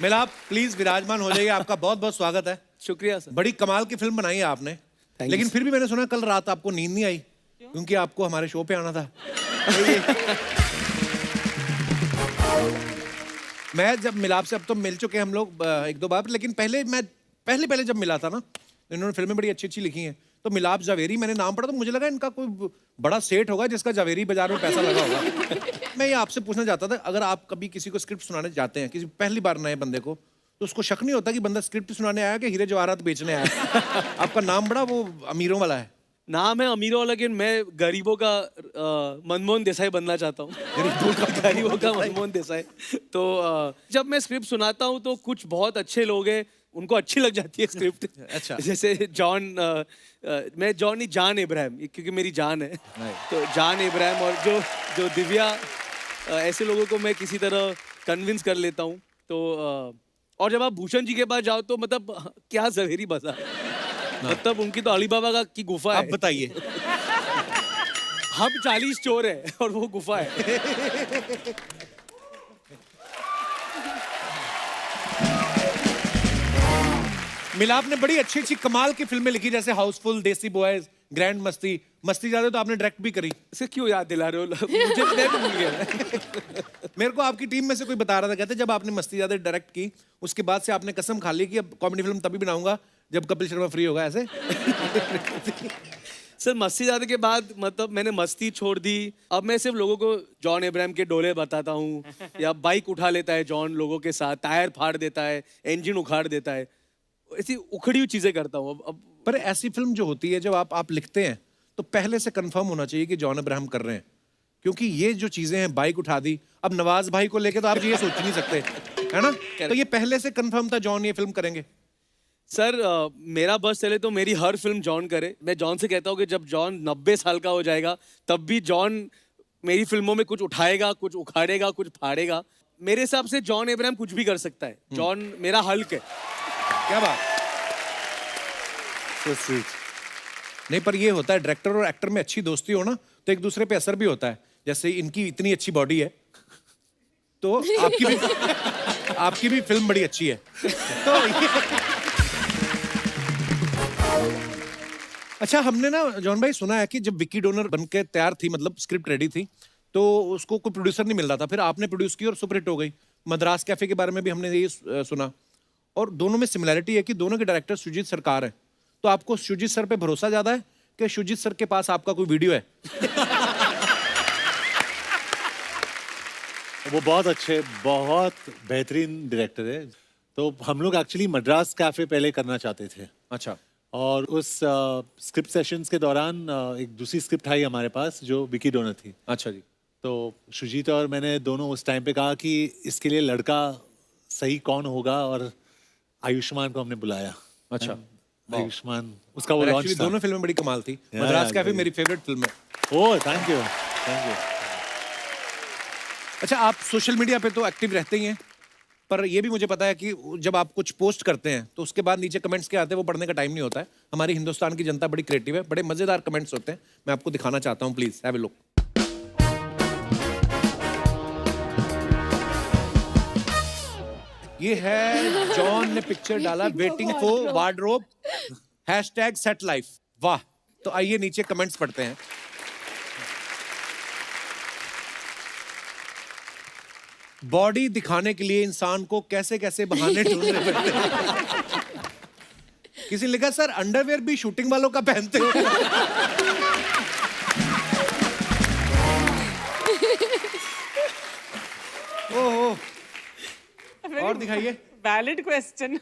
मिलाप प्लीज विराजमान हो जाइए, आपका बहुत बहुत स्वागत है। शुक्रिया सर। बड़ी कमाल की फिल्म बनाई है आपने, लेकिन फिर भी मैंने सुना कल रात आपको नींद नहीं आई क्योंकि आपको हमारे शो पे आना था। मैं जब मिलाप से, अब तो मिल चुके हैं हम लोग एक दो बार, लेकिन पहले जब मिला था ना, इन्होंने फिल्में बड़ी अच्छी अच्छी लिखी हैं, तो मिलाप जावेरी मैंने नाम पढ़ा तो मुझे लगा इनका कोई बड़ा सेठ होगा जिसका जावेरी बाजार में पैसा लगा होगा। मैं ये आपसे पूछना चाहता था, अगर आप कभी किसी को स्क्रिप्ट सुनाने जाते हैं, किसी पहली बार नए बंदे को, तो उसको शक नहीं होता कि बंदा स्क्रिप्ट सुनाने आया कि हीरे जवाहरात बेचने आया? आपका नाम बड़ा वो अमीरों वाला है। नाम है अमीरों वाला, लेकिन मैं गरीबों का मनमोहन देसाई बनना चाहता हूँ। गरीबों का मनमोहन देसाई। तो जब मैं स्क्रिप्ट सुनाता हूँ तो कुछ बहुत अच्छे लोग हैं, उनको अच्छी लग जाती है स्क्रिप्ट। अच्छा। जैसे जॉन, मैं जॉन नहीं, जान इब्राहिम, क्योंकि मेरी जान है। तो जान इब्राहिम और जो दिव्या, ऐसे लोगों को मैं किसी तरह कन्विंस कर लेता हूँ। तो और जब आप भूषण जी के पास जाओ तो मतलब क्या जवेरी बजा, मतलब उनकी तो अलीबाबा की गुफा आप है। बताइए। हम 40 चोर है और वो गुफा है। मिलाप ने बड़ी अच्छी अच्छी कमाल की फिल्में लिखी, जैसे हाउसफुल, देसी बॉयज, ग्रैंड मस्ती। मस्ती ज्यादा तो आपने डायरेक्ट भी करी। इसे क्यों याद दिला रहे हो? मुझे मैं तो भूल गया। मेरे को आपकी टीम में से कोई बता रहा था, कहते जब आपने मस्ती ज्यादा डायरेक्ट की, उसके बाद से आपने कसम खा ली कि अब कॉमेडी फिल्म तभी बनाऊंगा जब कपिल शर्मा फ्री होगा। ऐसे सर मस्ती ज्यादा के बाद मतलब मैंने मस्ती छोड़ दी। अब मैं सिर्फ लोगों को जॉन इब्राहिम के डोले बताता हूँ, या बाइक उठा लेता है जॉन लोगों के साथ, टायर फाड़ देता है, इंजन उखाड़ देता है, ऐसी उखड़ी हुई चीजें करता हूँ। अब पर ऐसी फिल्म जो होती है, जब आप लिखते हैं तो पहले से कंफर्म होना चाहिए कि जॉन इब्राहिम कर रहे हैं, क्योंकि ये जो चीजें हैं, बाइक उठा दी, अब नवाज भाई को लेके तो आप ये सोच नहीं सकते, है ना? तो ये पहले से कंफर्म था जॉन ये फिल्म करेंगे? सर मेरा बस चले तो मेरी हर फिल्म जॉन करे। मैं जॉन से कहता हूँ कि जब जॉन 90 साल का हो जाएगा तब भी जॉन मेरी फिल्मों में कुछ उठाएगा, कुछ उखाड़ेगा, कुछ फाड़ेगा। मेरे हिसाब से जॉन इब्राहिम कुछ भी कर सकता है। जॉन मेरा हल्क है। क्या बात। So sweet. नहीं, पर ये होता है डायरेक्टर और एक्टर में अच्छी दोस्ती हो ना तो एक दूसरे पे असर भी होता है। जैसे इनकी इतनी अच्छी बॉडी है तो आपकी भी फिल्म बड़ी अच्छी है। तो अच्छा, हमने ना जॉन भाई सुना है कि जब विकी डोनर बनके तैयार थी, मतलब स्क्रिप्ट रेडी थी, तो उसको कोई प्रोड्यूसर नहीं मिल रहा था, फिर आपने प्रोड्यूस की और सुपर हिट हो गई। मद्रास कैफे के बारे में भी हमने ये सुना, और दोनों में सिमिलैरिटी है कि दोनों के डायरेक्टर सुजीत सरकार है। तो आपको सुजीत सर पे भरोसा ज्यादा है कि सुजीत सर के पास आपका कोई वीडियो है? वो बहुत अच्छे, बहुत बेहतरीन डायरेक्टर है। तो हम लोग एक्चुअली मद्रास कैफे पहले करना चाहते थे, अच्छा। और उस स्क्रिप्ट सेशंस के दौरान एक दूसरी स्क्रिप्ट आई हमारे पास जो विकी डोनर थी। अच्छा जी। तो सुजीत और मैंने दोनों उस टाइम पे कहा कि इसके लिए लड़का सही कौन होगा, और आयुष्मान को हमने बुलाया। अच्छा। आयुष्मान, उसका वो एक्चुअली लॉन्च था। दोनों फिल्में बड़ी कमाल थी। Yeah, Madras yeah, cafe yeah. मेरी फेवरेट फिल्म है। Oh thank you, thank you. अच्छा, आप सोशल मीडिया पे तो एक्टिव रहते ही हैं, पर ये भी मुझे पता है कि जब आप कुछ पोस्ट करते हैं तो उसके बाद नीचे कमेंट्स क्या आते हैं वो पढ़ने का टाइम नहीं होता है। हमारी हिंदुस्तान की जनता बड़ी क्रिएटिव है, बड़े मजेदार कमेंट्स होते हैं। मैं आपको दिखाना चाहता हूँ, प्लीज हैव अ लुक। ये है जॉन ने पिक्चर डाला, waiting for wardrobe #set life. वाह। तो आइए नीचे कमेंट्स पढ़ते हैं। बॉडी दिखाने के लिए इंसान को कैसे कैसे बहाने ढूंढने पड़ते हैं। किसी ने लिखा, सर अंडरवेयर भी शूटिंग वालों का पहनते हो? ओह और दिखाइए। Valid question.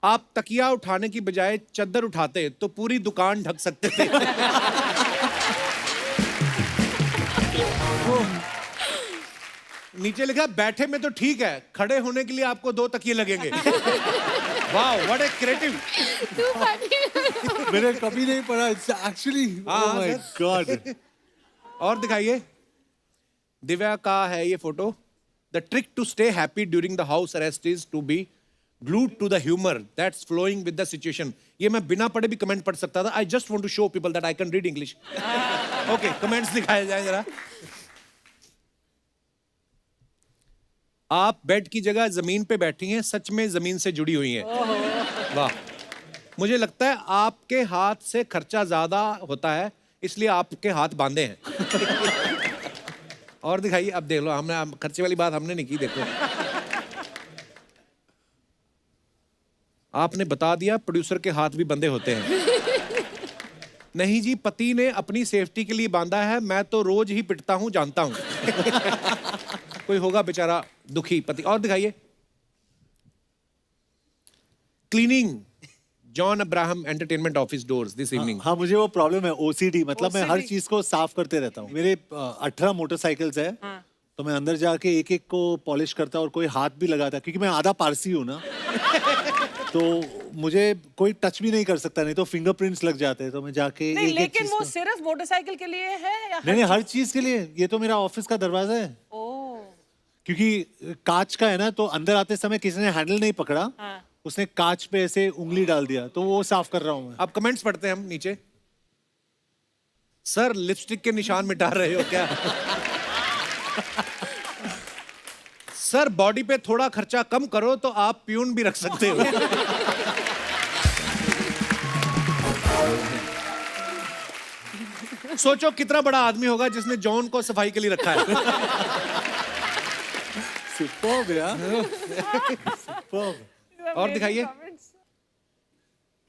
आप तकिया उठाने की बजाय चद्दर उठाते तो पूरी दुकान ढक सकते थे। ओह, नीचे लिखा बैठे में तो ठीक है, खड़े होने के लिए आपको 2 तकिए लगेंगे। वाह, what a creative. Too funny. मैंने कभी नहीं पढ़ा एक्चुअली। हाँ, ओह माय गॉड। और दिखाइए। दिव्या का है ये photo. The trick to stay happy during the house arrest is to be glued to the humour that's flowing with the situation. ये मैं बिना पढ़े भी कमेंट पढ़ सकता था। I just want to show people that I can read English. Okay, comments दिखाए जाए जरा। आप बेड की जगह जमीन पे बैठी हैं, सच में जमीन से जुड़ी हुई हैं। वाह, मुझे लगता है आपके हाथ से खर्चा ज्यादा होता है, इसलिए आपके हाथ बांधे हैं। और दिखाइए, अब देख लो, हमने खर्चे वाली बात हमने नहीं की। देखो, आपने बता दिया प्रोड्यूसर के हाथ भी बंधे होते हैं। नहीं जी, पति ने अपनी सेफ्टी के लिए बांधा है, मैं तो रोज ही पिटता हूं, जानता हूं। कोई होगा बेचारा दुखी पति। और दिखाइए। Cleaning John Abraham entertainment office doors this evening. हाँ, मुझे वो प्रॉब्लम है ओसीडी, मतलब मैं हर OCD? चीज को साफ करते रहता हूँ। मेरे 18 मोटरसाइकिल्स है, तो मैं अंदर जाके एक एक को पॉलिश करता और कोई हाथ भी लगाता, क्योंकि मैं आधा पारसी हूँ ना। तो मुझे कोई टच भी नहीं कर सकता, नहीं तो फिंगरप्रिंट्स लग जाते हैं। तो मैं जाके नहीं, एक एक लेकिन चीज वो को... सिर्फ मोटरसाइकिल के लिए है या नहीं, हर चीज के लिए। ये तो मेरा ऑफिस का दरवाजा है, क्योंकि कांच का है ना, तो अंदर आते समय किसी ने हैंडल नहीं पकड़ा, उसने कांच पे ऐसे उंगली डाल दिया, तो वो साफ कर रहा हूँ मैं। अब कमेंट्स पढ़ते हैं हम नीचे। सर, लिपस्टिक के निशान मिटा रहे हो क्या? सर, बॉडी पे थोड़ा खर्चा कम करो तो आप प्यून भी रख सकते हो। सोचो कितना बड़ा आदमी होगा जिसने जॉन को सफाई के लिए रखा है। सुपर्ब यार। सुपर्ब। और दिखाइए।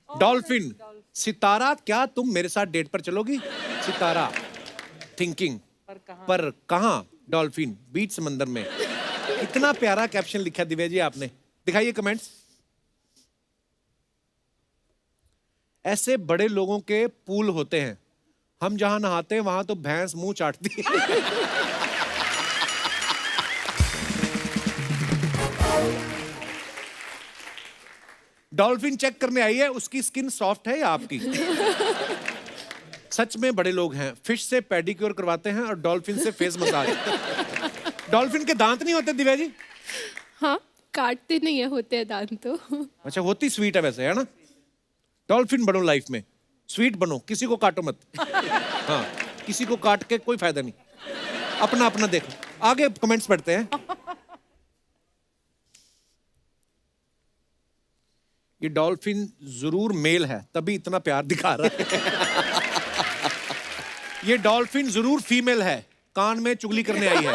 डॉल्फिन, सितारा, क्या तुम मेरे साथ डेट पर चलोगी? सितारा थिंकिंग, पर कहां? डॉल्फिन, बीच समंदर में। इतना प्यारा कैप्शन लिखा दिव्या जी आपने। दिखाइए कमेंट्स। ऐसे बड़े लोगों के पूल होते हैं, हम जहां नहाते हैं वहां तो भैंस मुंह चाटती है। डॉल्फिन चेक करने आई है, उसकी स्किन सॉफ्ट है या आपकी? सच में बड़े लोग हैं, फिश से पेडिक्योर करवाते हैं और डॉल्फिन से फेस मसाज। डॉल्फिन के दांत नहीं होते दिव्या जी? हाँ, काटते नहीं है, होते हैं दांत तो। अच्छा, होती स्वीट है वैसे, है ना? डॉल्फिन बनो लाइफ में, स्वीट बनो, किसी को काटो मत। हाँ, किसी को काट के कोई फायदा नहीं, अपना अपना देखो। आगे कमेंट्स पढ़ते हैं। ये डॉल्फिन जरूर मेल है, तभी इतना प्यार दिखा रहा है। ये डॉल्फिन जरूर फीमेल है, कान में चुगली करने आई है।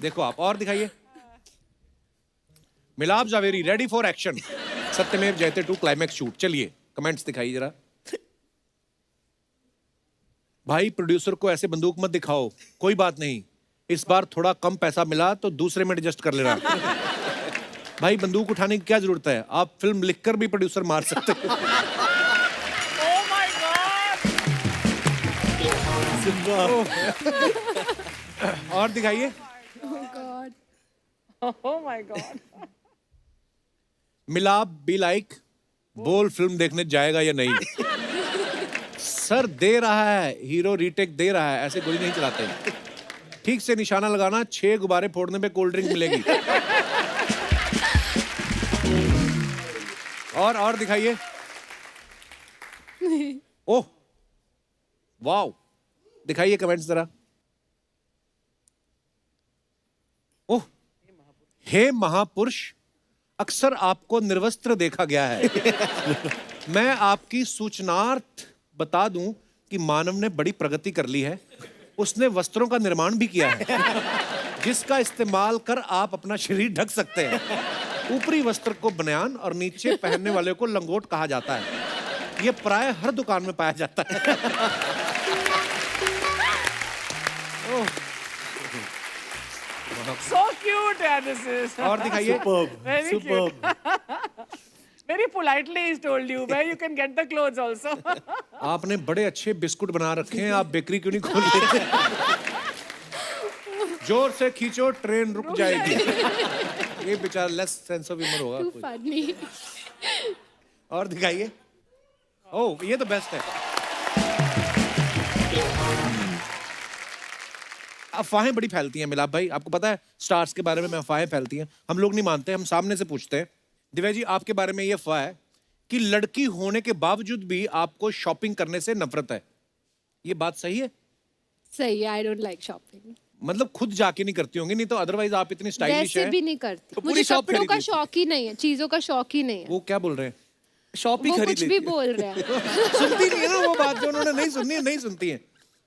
देखो आप। और दिखाइए। मिलाप जावेरी रेडी फॉर एक्शन, सत्यमेव जयते 2 क्लाइमैक्स शूट। चलिए कमेंट्स दिखाइए जरा। भाई, प्रोड्यूसर को ऐसे बंदूक मत दिखाओ, कोई बात नहीं, इस बार थोड़ा कम पैसा मिला तो दूसरे में एडजस्ट कर लेना। भाई, बंदूक उठाने की क्या जरूरत है, आप फिल्म लिखकर भी प्रोड्यूसर मार सकते हो। Oh my God! और दिखाइए। Oh my God! मिलाप बी लाइक, बोल फिल्म देखने जाएगा या नहीं? सर, दे रहा है, हीरो रीटेक दे रहा है, ऐसे गोली नहीं चलाते। ठीक से निशाना लगाना, 6 गुब्बारे फोड़ने पे कोल्ड ड्रिंक मिलेगी। और दिखाइए। ओह, वाव, दिखाइए कमेंट्स जरा। ओह, हे महापुरुष, अक्सर आपको निर्वस्त्र देखा गया है। मैं आपकी सूचनार्थ बता दूं कि मानव ने बड़ी प्रगति कर ली है। उसने वस्त्रों का निर्माण भी किया है, जिसका इस्तेमाल कर आप अपना शरीर ढक सकते हैं। ऊपरी वस्त्र को बनियान और नीचे पहनने वाले को लंगोट कहा जाता है। यह प्राय हर दुकान में पाया जाता है। So cute, yeah, this is. और दिखाइए। Very Superb. cute. Very politely he's told you where you can get the clothes also. आपने बड़े अच्छे बिस्कुट बना रखे हैं, आप बेकरी क्यों नहीं खोल लेते? जोर से खींचो, ट्रेन रुक जाएगी। ये बेचारा लेस सेंस ऑफ ह्यूमर होगा Too कोई। funny. और दिखाइए। ओह, ये तो बेस्ट है। अफवाहें बड़ी फैलती हैं मिलाप भाई, आपको पता है स्टार्स के बारे में अफवाहें फैलती हैं, हम लोग नहीं मानते, हम सामने से पूछते हैं। दिव्या जी, आपके बारे में ये अफवाह है कि लड़की होने के बावजूद भी आपको शॉपिंग करने से नफरत है, ये बात सही है? सही है, I don't like shopping. मतलब खुद जाके नहीं करती होंगी, नहीं तो अदरवाइज आप इतनी स्टाइलिश वैसे है। भी नहीं करती, तो पूरी मुझे शॉप कपड़ों खरीद का लेती। शौक ही नहीं है, चीजों का शौक ही नहीं है। वो क्या बोल रहे हैं? शॉप ही वो खरीद कुछ लेती भी है। बोल रहे हैं। सुनती नहीं है ना वो बात, जो उन्होंने नहीं सुननी है नहीं सुनती है।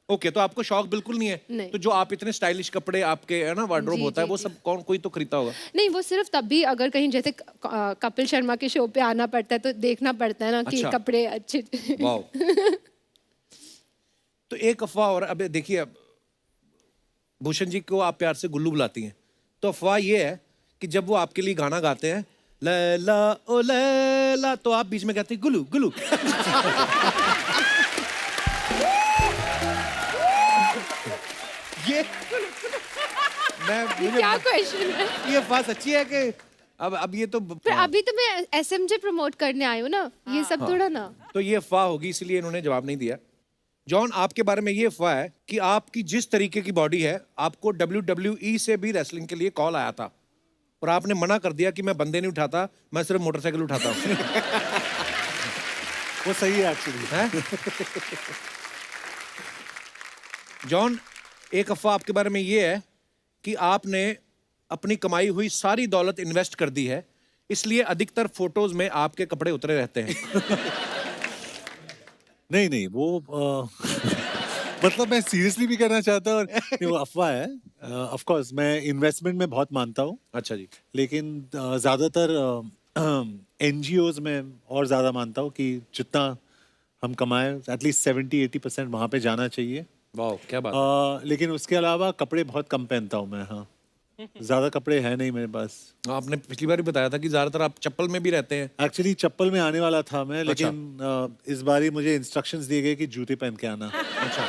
ओके, तो आपको शौक बिल्कुल नहीं है? नहीं। तो जो आप इतने स्टाइलिश कपड़े आपके है ना वार्डरोब जी, होता है, जी, वो जी। सब कौन कोई तो खरीदता होगा। नहीं, वो सिर्फ तब भी अगर कहीं जैसे कपिल शर्मा के शो पे आना पड़ता है तो देखना पड़ता है ना कि अच्छा। कपड़े अच्छे। वाओ। तो एक अफवाह और, अब देखिए, अब भूषण जी को आप प्यार से गुल्लू बुलाती हैं, तो अफवाह ये है कि जब वो आपके लिए गाना गाते हैं लैला ओ लैला, तो आप बीच में कहते हैं गुल्लू गुल्लू। ये मैं ये मुझे क्या क्वेश्चन है? ये अफवाह सच्ची है कि अब ये तो पर अभी तो मैं SMJ प्रमोट करने आई हूँ ना, ये सब थोड़ा ना। तो ये अफवाह होगी, इसलिए इन्होंने जवाब नहीं दिया। जॉन, आपके बारे में ये अफवाह है कि आपकी जिस तरीके की बॉडी है, आपको WWE से भी रेसलिंग के लिए कॉल आया था और आपने मना कर दिया कि मैं बंदे नहीं उठाता, मैं सिर्फ मोटरसाइकिल उठाता हूँ। वो सही है एक्चुअली। हैं? जॉन, एक अफवाह आपके बारे में ये है कि आपने अपनी कमाई हुई सारी दौलत इन्वेस्ट कर दी है, इसलिए अधिकतर फोटोज में आपके कपड़े उतरे रहते हैं। नहीं नहीं, वो मतलब मैं सीरियसली भी करना चाहता हूँ और नहीं, वो अफवाह है। ऑफ कोर्स मैं इन्वेस्टमेंट में बहुत मानता हूँ, अच्छा जी। लेकिन ज़्यादातर NGOs में और ज़्यादा मानता हूँ कि जितना हम कमाएं एटलीस्ट 70-80% वहाँ पे जाना चाहिए। वाह, क्या बात। लेकिन उसके अलावा कपड़े बहुत कम पहनता हूँ मैं। हाँ, ज़्यादा कपड़े हैं नहीं मेरे पास। आपने पिछली बार ही बताया था कि ज्यादातर आप चप्पल में भी रहते हैं। एक्चुअली चप्पल में आने वाला था मैं, लेकिन इस बार ही मुझे इंस्ट्रक्शंस दिए गए कि जूते पहन के आना। अच्छा।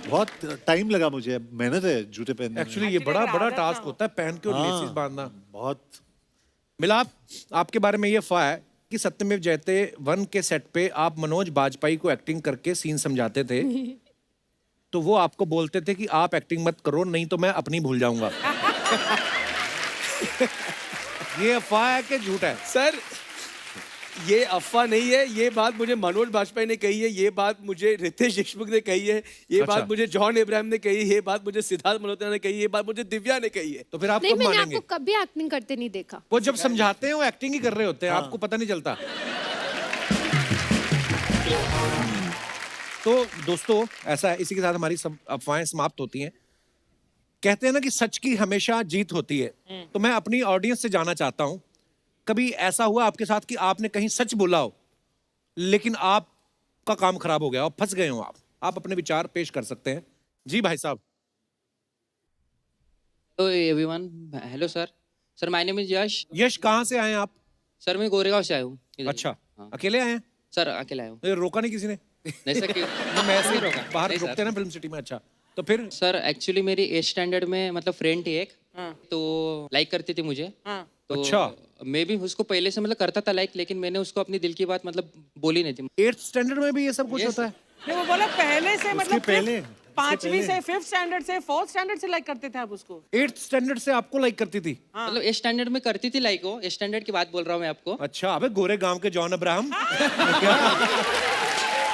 बहुत टाइम लगा मुझे, मेहनत है जूते पहनने में। एक्चुअली ये बड़ा बड़ा टास्क होता है पहन के और हाँ, लेसिस बांधना। बहुत। मिलाप, आपके बारे में ये अफवाह है कि सत्यमेव जयते 1 के सेट पे आप मनोज बाजपेयी को एक्टिंग करके सीन समझाते थे, तो वो आपको बोलते थे कि आप एक्टिंग मत करो, नहीं तो मैं अपनी भूल जाऊंगा। ये अफवाह है कि झूठ है? सर, ये अफवाह नहीं है, ये बात मुझे मनोज बाजपेयी ने कही है, ये बात मुझे रितेश देशमुख ने कही है, ये अच्छा। बात मुझे जॉन इब्राहिम ने कही है, ये बात मुझे सिद्धार्थ मल्होत्रा ने कही है, ये बात मुझे दिव्या ने कही है। तो फिर आप नहीं, कब मैंने मानेंगे? आपको कभी एक्टिंग करते नहीं देखा। वो जब समझाते हैं वो एक्टिंग ही कर रहे होते हैं, आपको पता नहीं चलता। तो दोस्तों, ऐसा है, इसी के साथ हमारी सब अफवाहें समाप्त होती हैं। कहते हैं ना कि सच की हमेशा जीत होती है, तो मैं अपनी ऑडियंस से जानना चाहता हूं, कभी ऐसा हुआ आपके साथ कि आपने कहीं सच बोला हो लेकिन आपका काम खराब हो गया हो, फंस गए हो आप अपने विचार पेश कर सकते हैं। जी भाई साहब। Hello everyone, hello sir. Sir my name is Yash. Yash, कहाँ से आए हैं आप? सर मैं गोरेगांव से आया हूँ इधर। अच्छा, हाँ। अकेले आए हैं? सर अकेला आया हूँ। ये रोका नहीं किसी ने? नहीं सर कि मैं ऐसे ही रोका। बाहर नहीं, रुकते हैं ना फिल्म सिटी में। अच्छा, तो फिर? सर एक्चुअली मेरी 8th स्टैंडर्ड में मतलब फ्रेंड थी एक, हाँ। तो लाइक करती थी मुझे। हाँ। तो अच्छा। मैं भी उसको पहले से मतलब करता था लाइक, लेकिन मैंने उसको अपनी दिल की बात मतलब बोली नहीं थी। 8th स्टैंडर्ड में भी ये सब कुछ होता है? नहीं, वो बोला पहले से मतलब पहले, 5वीं से 5th स्टैंडर्ड से 4th स्टैंडर्ड से लाइक करते थे आप उसको? 8th स्टैंडर्ड से आपको लाइक करती थी? मतलब 8th स्टैंडर्ड में करती थी लाइक, वो 8th स्टैंडर्ड की बात बोल रहा हूँ मैं आपको। अच्छा, अबे गोरे गांव के जॉन अब्राहम। क्या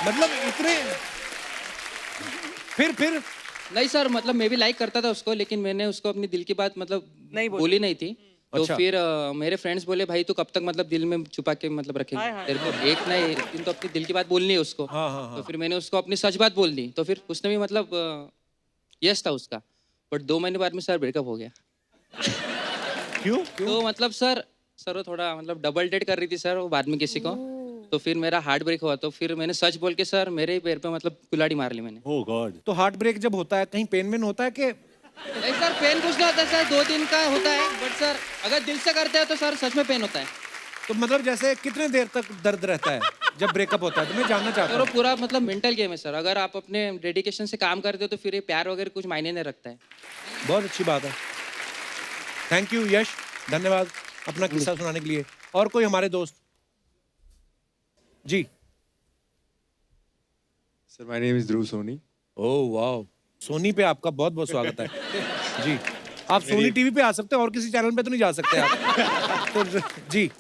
मतलब इतने? फिर नहीं सर, मतलब मैं भी लाइक करता था उसको, लेकिन मैंने उसको अपनी दिल की बात मतलब नहीं बोली नहीं थी। तो अच्छा। फिर मेरे फ्रेंड्स बोले भाई तू कब तक मतलब दिल में छुपा के मतलब रखेगा, तेरे को एक ना एक दिन तो अपनी दिल की बात बोलनी है उसको। तो फिर मैंने उसको अपनी सच बात बोल दी, तो फिर उसने भी मतलब यस था उसका, बट 2 महीने बाद में सर ब्रेकअप हो गया। क्यों? तो मतलब सर वो थोड़ा मतलब डबल डेट कर रही थी सर वो बाद में किसी को, तो फिर मेरा हार्ट ब्रेक हुआ, तो फिर मैंने सच बोल के सर मेरे ही पैर पे मतलब कुल्हाड़ी मार ली मैंने। ओह गॉड। तो हार्ट ब्रेक जब होता है कहीं पेन वेन होता है कि नहीं सर पेन कुछ नहीं होता सर, 2 दिन का होता है, बट सर अगर दिल से करते हैं तो सर सच में पेन होता है। तो मतलब जैसे कितने देर तक दर्द रहता है जब ब्रेकअप होता है? तो मैं जानना चाहता सर वो हूँ। पूरा मतलब मेंटल गेम है सर, अगर आप अपने डेडिकेशन से काम करते हो तो फिर ये प्यार वगैरह कुछ मायने नहीं रखता है। बहुत अच्छी बात है। थैंक यू यश, धन्यवाद अपना किस्सा सुनाने के लिए। और कोई हमारे दोस्त? जी। सर माय नेम इज ध्रुव सोनी। ओह वाह, सोनी पे आपका बहुत बहुत स्वागत है। जी, आप सोनी टीवी पे आ सकते हैं, और किसी चैनल पे तो नहीं जा सकते आप। तो जी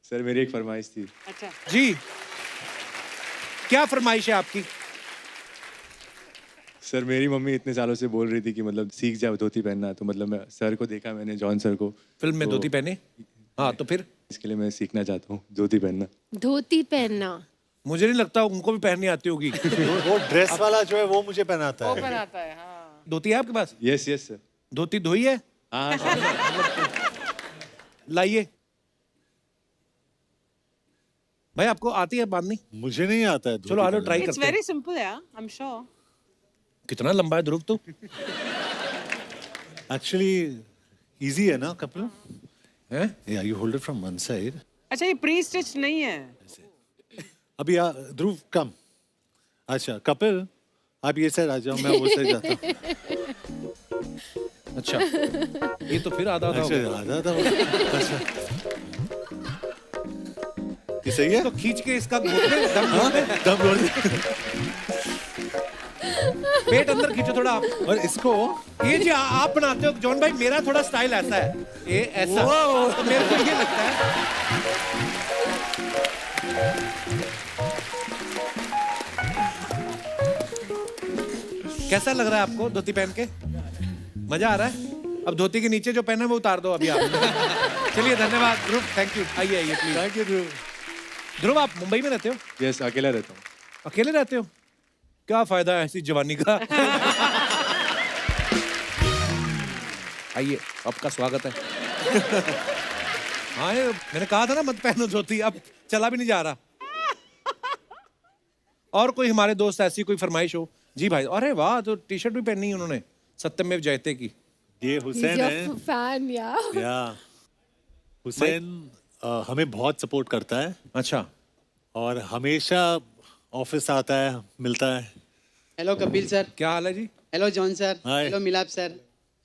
सर मेरी एक फरमाइश थी। अच्छा जी, क्या फरमाइश है आपकी? सर मेरी मम्मी इतने सालों से बोल रही थी कि मतलब सीख जाओ धोती पहनना, तो मतलब मैं सर को देखा मैंने, जॉन सर को फिल्म में तो धोती पहने? हाँ, तो फिर इसके लिए मैं सीखना चाहता हूँ धोती पहनना। धोती पहनना मुझे नहीं लगता उनको भी पहननी आती होगी। वो ड्रेस वाला जो है वो मुझे पहनाता वो है। बनाता है हाँ। धोती है आपके पास? Yes yes sir. धोती धोई है? हाँ सर। लाइए भाई, आपको आती है बांधनी? मुझे नहीं आता है। चलो आ लो, ट्राई इट्स करते हैं। वेरी सिंपल यार, आई एम श्योर। कितना लंबा है ध्रुव तू? एक्चुअली इजी है ना कपिल? हैं? या you hold it from one side. अच्छा ये प्री स्टिच नहीं है? अभी ध्रुव कम। अच्छा कपिल आप ये साइड आ जाओ, मैं वो साइड जाता हूँ। अच्छा, ये तो फिर आधा आधा हो अच्छा गया। आधा था। अच्छा ये सही है? तो खींच के इसका घोटने, दम घोटने। दम जोड़ दे। पेट अंदर खींचो थोड़ा आप। और इसको ये जी आप बनाते हो जॉन भाई, मेरा थोड़ा स्टाइल ऐसा है, ये ऐसा, तो मेरे को ये लगता है। कैसा लग रहा है आपको धोती पहन के? मजा आ रहा है? अब धोती के नीचे जो पहना है वो उतार दो अभी आप। चलिए धन्यवाद ध्रुव, थैंक यू। आइए आइए प्लीज। थैंक यू ध्रुव। ध्रुव आप मुंबई में रहते हो? यस अकेला रहता हूँ। अकेले रहते हो? क्या फायदा है ऐसी जवानी का? आइए, आपका स्वागत है। हाँ ये मैंने कहा था ना मत पहनो धोती, अब चला भी नहीं जा रहा। और कोई हमारे दोस्त ऐसी कोई फरमाइश हो? जी भाई, अरे वाह, तो टी शर्ट भी पहनी है उन्होंने सत्यमेव जयते की। ये हुसैन है। फैन या हुसैन हमें बहुत सपोर्ट करता है अच्छा, और हमेशा ऑफिस आता है, मिलता है। Hello Kapil sir. क्या हाल है जी? Hello John sir. Hi. Hello Milap sir.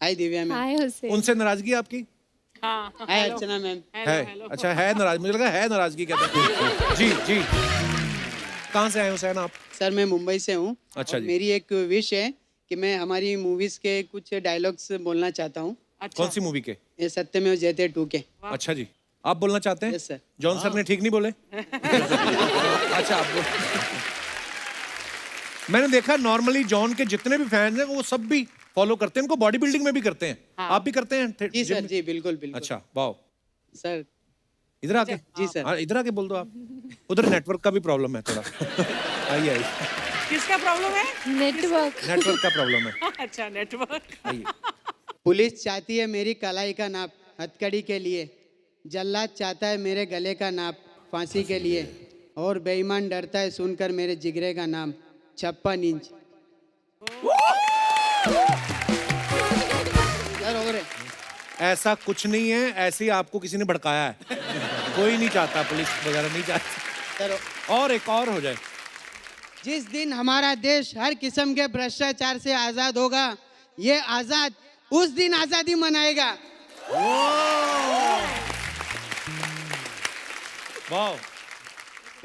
Hi Divya ma'am. Hi Hussain. उनसे नाराजगी आपकी हाँ हाय अर्चना मैम। है? अच्छा है नाराज, मुझे लगा है नाराजगी कहते हैं। जी जी, कहाँ से आए हुसैन आप? सर मैं मुंबई से हूँ। अच्छा और जी। मेरी एक विश है कि मैं हमारी मूवीज के कुछ डायलॉग्स बोलना चाहता हूँ। अच्छा कौन सी मूवी के? ये सत्यमेव जयते 2 के। अच्छा जी, आप बोलना चाहते हैं? Yes sir. जॉन सर ने ठीक नहीं बोले? अच्छा आप मैंने देखा नॉर्मली जॉन के जितने भी फैंस हैं वो सब भी फॉलो करते हैं, इनको बॉडी बिल्डिंग में भी करते हैं। आप भी करते हैं? जी जिम सर में? जी बिल्कुल बिल्कुल। अच्छा वाह, सर इधर आके। जी सर। हाँ इधर आके बोल दो आप, उधर नेटवर्क का भी प्रॉब्लम है थोड़ा। आइए आइए, किसका प्रॉब्लम है? नेटवर्क। नेटवर्क का प्रॉब्लम है। अच्छा नेटवर्क। आइए। पुलिस चाहती है मेरी कलाई का नाप हथकड़ी के लिए, जल्लाद चाहता है मेरे गले का नाप फांसी के लिए, और बेईमान डरता है सुनकर मेरे जिगरे का नाम 56 इंच। सर हो रहे ऐसा कुछ नहीं है, ऐसे ही आपको किसी ने भड़काया है। कोई नहीं चाहता, पुलिस वगैरह नहीं चाहती। सर और एक और हो जाए। जिस दिन हमारा देश हर किस्म के भ्रष्टाचार से आजाद होगा, ये आजाद उस दिन आजादी मनाएगा। वाह,